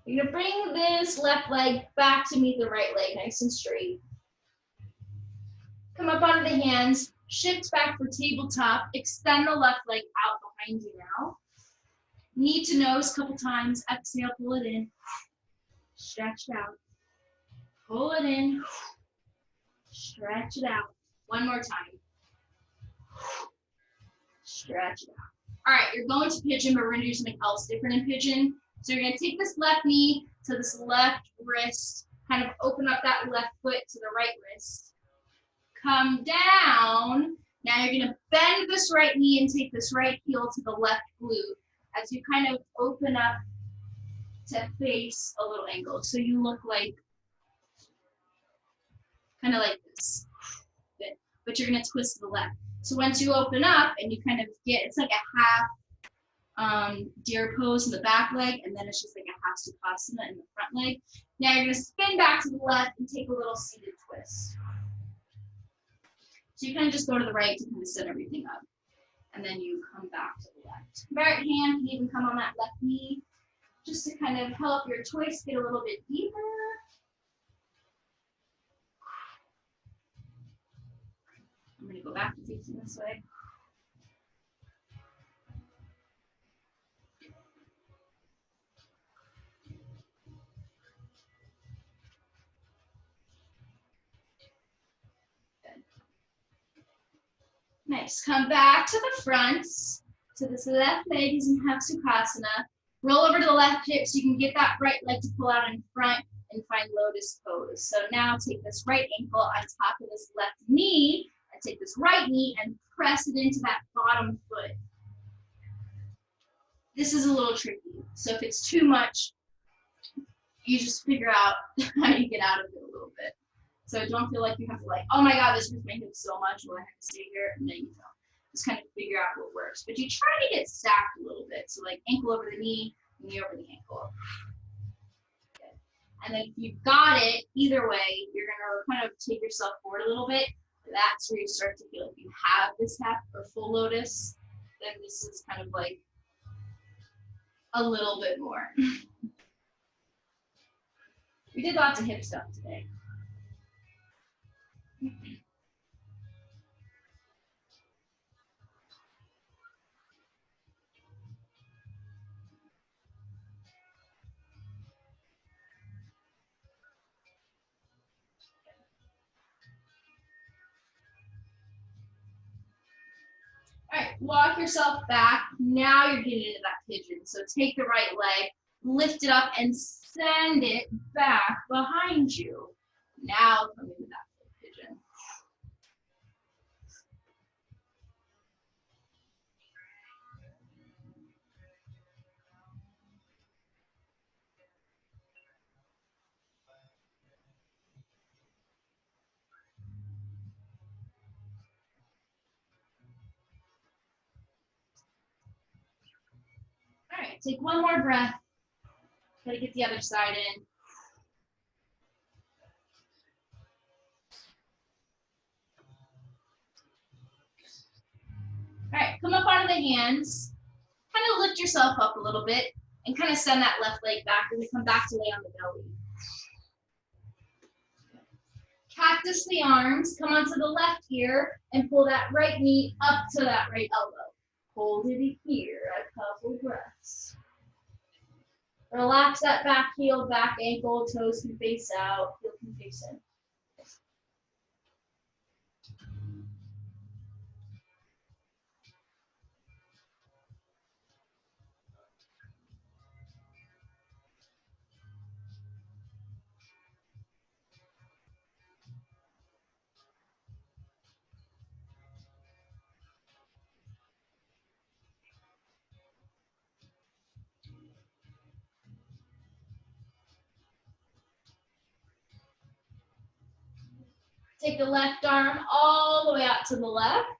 You're gonna bring this left leg back to meet the right leg, nice and straight. Come up onto the hands, shift back for tabletop, extend the left leg out behind you now. Knee to nose a couple times, exhale, pull it in, stretch it out. Pull it in, stretch it out. One more time. Stretch it out. All right, you're going to pigeon, but we're gonna do something else different in pigeon. So you're gonna take this left knee to this left wrist, kind of open up that left foot to the right wrist. Come down. Now you're gonna bend this right knee and take this right heel to the left glute as you kind of open up to face a little angle. So you look like, kind of like this. Good. But you're gonna twist to the left. So once you open up and you kind of get, it's like a half deer pose in the back leg, and then it's just like a half sukhasana in the front leg. Now you're gonna spin back to the left and take a little seated twist. So you kind of just go to the right to kind of set everything up. And then you come back to the left. Right hand can even come on that left knee, just to kind of help your twist get a little bit deeper. I'm gonna go back to facing this way. Good. Nice, come back to the front. So this left leg is in half sukhasana. Roll over to the left hip so you can get that right leg to pull out in front and find lotus pose. So now take this right ankle on top of this left knee, and take this right knee and press it into that bottom foot. This is a little tricky. So if it's too much, you just figure out how you get out of it a little bit. So don't feel like you have to like, oh my God, this hurts my hips so much, will I have to stay here? And then you don't. Just kind of figure out what works. But you try to get stacked a little bit. So like ankle over the knee over the ankle. Good. And then if you've got it, either way, you're gonna kind of take yourself forward a little bit. That's where you start to feel like you have this half or full lotus. Then this is kind of like a little bit more. We did lots of hip stuff today. All right, walk yourself back. Now you're getting into that pigeon. So take the right leg, lift it up, and send it back behind you. Now come into that pigeon. All right, take one more breath. Try to get the other side in. All right, come up onto the hands. Kind of lift yourself up a little bit and kind of send that left leg back as we come back to lay on the belly. Cactus the arms, come onto the left ear and pull that right knee up to that right elbow. Hold it here, a couple breaths. Relax that back heel, back ankle, toes can face out, heel can face in. Take the left arm all the way out to the left.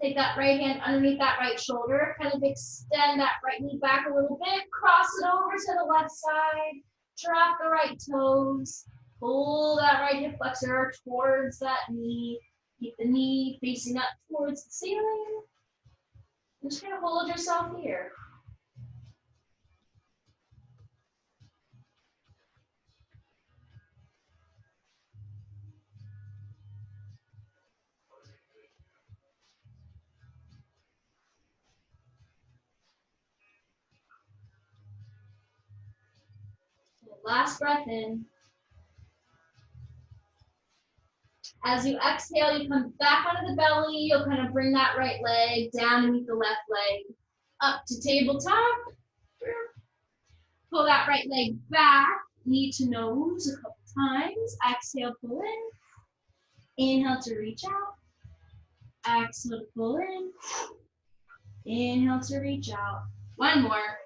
Take that right hand underneath that right shoulder. Kind of extend that right knee back a little bit. Cross it over to the left side. Drop the right toes. Pull that right hip flexor towards that knee. Keep the knee facing up towards the ceiling. And just kind of hold yourself here. Last breath in. As you exhale, you come back onto the belly. You'll kind of bring that right leg down and meet the left leg. Up to tabletop. Pull that right leg back. Knee to nose a couple times. Exhale, pull in. Inhale to reach out. Exhale to pull in. Inhale to reach out. One more.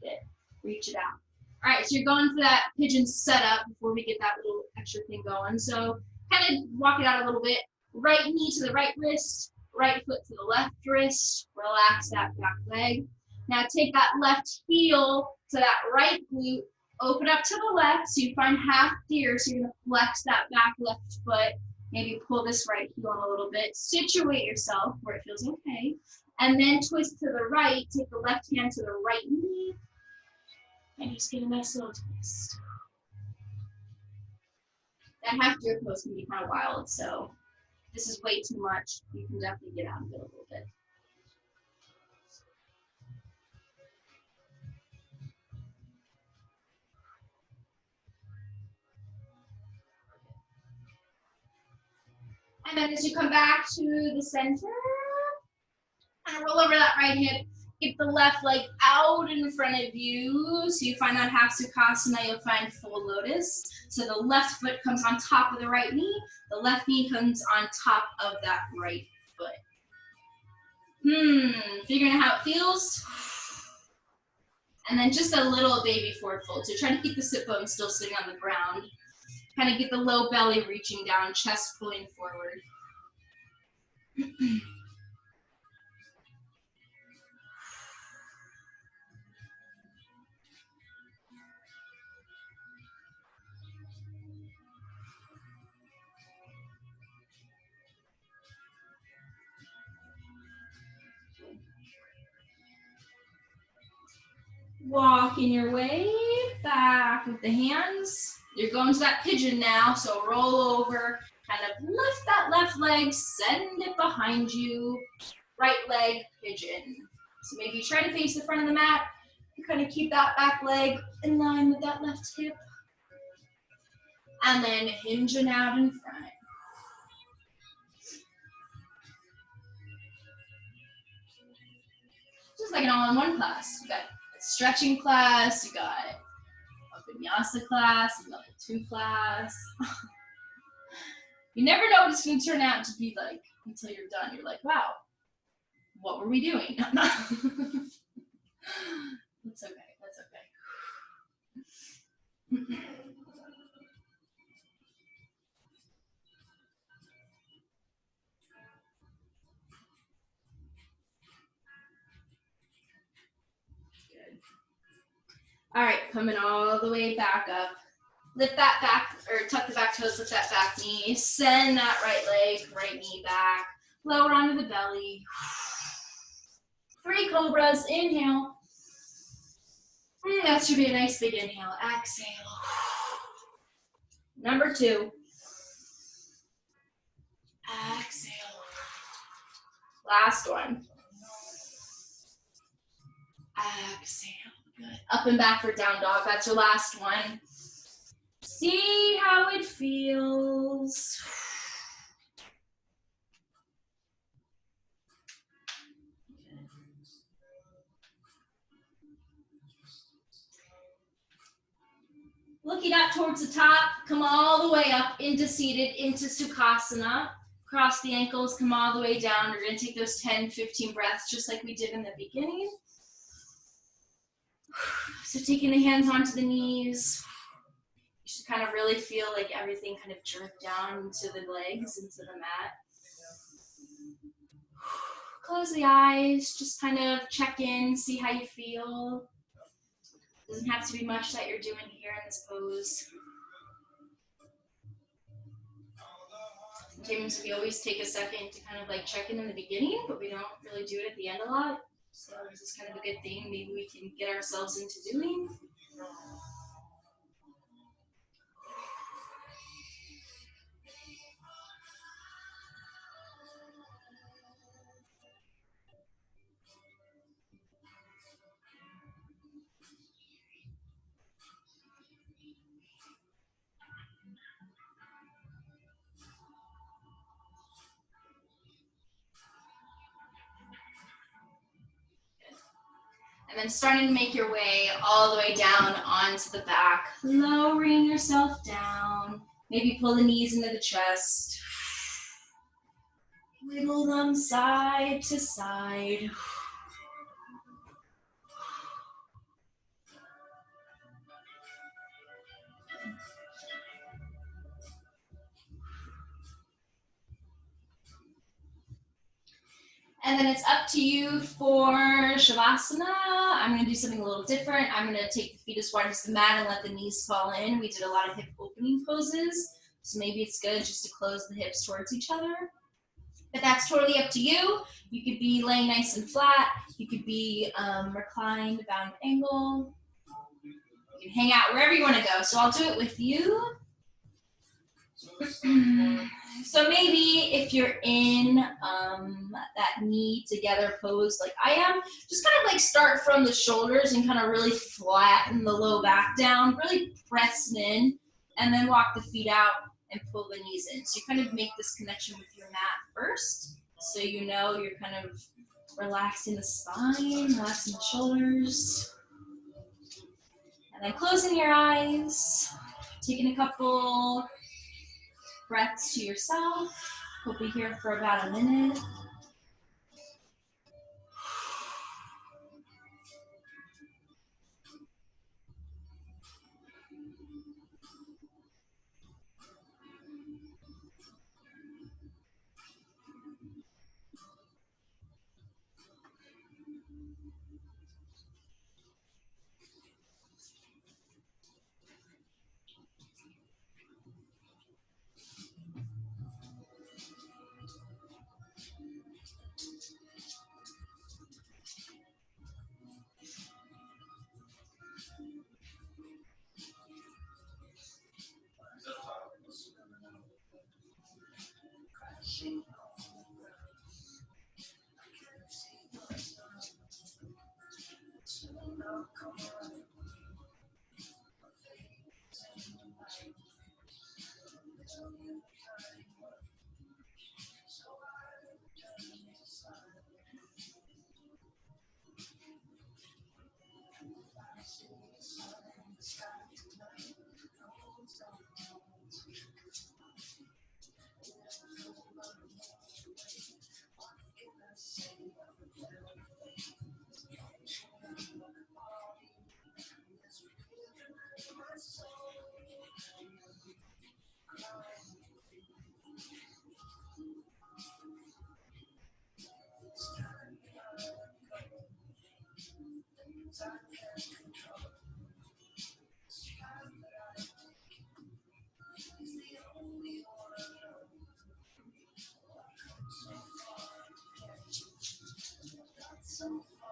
Good. Reach it out. All right, so you're going for that pigeon setup before we get that little extra thing going. So kind of walk it out a little bit. Right knee to the right wrist, right foot to the left wrist. Relax that back leg. Now take that left heel to that right glute. Open up to the left so you find half deer. So you're going to flex that back left foot. Maybe pull this right heel in a little bit. Situate yourself where it feels okay. And then twist to the right. Take the left hand to the right knee. And just get a nice little twist. That half deer pose can be kind of wild, so if this is way too much, you can definitely get out of it a little bit. And then as you come back to the center, and roll over that right hip. Get the left leg out in front of you. So you find that half sukhasana, you'll find full lotus. So the left foot comes on top of the right knee. The left knee comes on top of that right foot. Figuring out how it feels. And then just a little baby forward fold. So try to keep the sit bones still sitting on the ground. Kind of get the low belly reaching down, chest pulling forward. Walking your way back with the hands. You're going to that pigeon now, so roll over, kind of lift that left leg, send it behind you. Right leg, pigeon. So maybe try to face the front of the mat. You kind of keep that back leg in line with that left hip. And then hinging out in front. just like an all-in-one class. You got a stretching class, you got a Vinyasa class, a level 2 class. You never know what it's going to turn out to be like until you're done. You're like, wow, what were we doing? That's okay. That's okay. Good. All right, coming all the way back up. Lift that back, or tuck the back toes, lift that back knee. Send that right leg, right knee back. Lower onto the belly. 3 cobras, inhale. That should be a nice big inhale. Exhale. Number 2. Exhale. Last one. Exhale. Good. Up and back for down dog. That's your last one. See how it feels. Looking up towards the top, come all the way up into seated, into Sukhasana. Cross the ankles, come all the way down. We're going to take those 10, 15 breaths just like we did in the beginning. So taking the hands onto the knees. You should kind of really feel like everything kind of jerk down into the legs, into the mat. Close the eyes, just kind of check in, see how you feel. Doesn't have to be much that you're doing here in this pose. Sometimes we always take a second to kind of like check in the beginning, but we don't really do it at the end a lot. So this is kind of a good thing maybe we can get ourselves into doing. And then starting to make your way all the way down onto the back, lowering yourself down. Maybe pull the knees into the chest. Wiggle them side to side. And then it's up to you for Shavasana. I'm going to do something a little different. I'm going to take the feet as wide as the mat and let the knees fall in. We did a lot of hip opening poses, so maybe it's good just to close the hips towards each other. But that's totally up to you. You could be laying nice and flat. You could be reclined, bound angle. You can hang out wherever you want to go. So I'll do it with you. So maybe if you're in that knee together pose like I am, just kind of like start from the shoulders and kind of really flatten the low back down, really press in, and then walk the feet out and pull the knees in. So you kind of make this connection with your mat first, so you know you're kind of relaxing the spine, relaxing the shoulders, and then closing your eyes, taking a couple breaths to yourself. We'll be here for about a minute.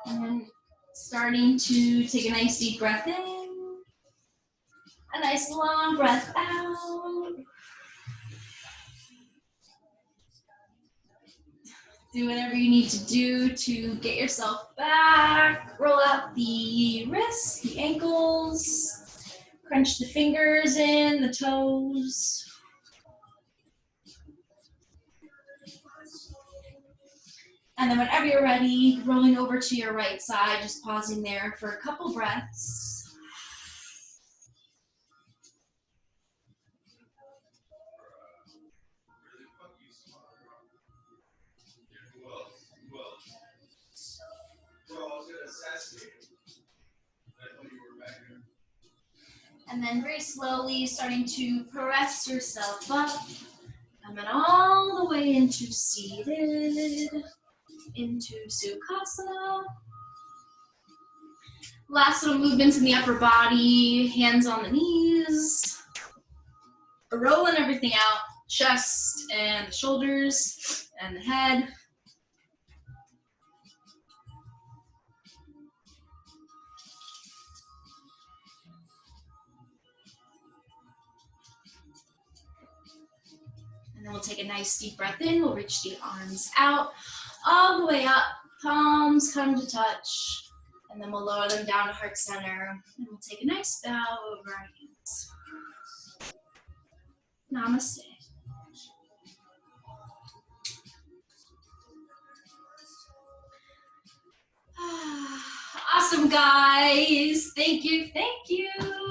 And then starting to take a nice deep breath in, a nice long breath out. Do whatever you need to do to get yourself back. Roll out the wrists, the ankles, crunch the fingers in, the toes. And then whenever you're ready, rolling over to your right side, just pausing there for a couple breaths. And then very slowly starting to press yourself up. And then all the way into seated, into Sukhasana. Last little movements in the upper body, hands on the knees. Rolling everything out, chest and the shoulders and the head. And then we'll take a nice deep breath in. We'll reach the arms out, all the way up. Palms come to touch. And then we'll lower them down to heart center. And we'll take a nice bow over our hands. Namaste. Awesome, guys. Thank you. Thank you.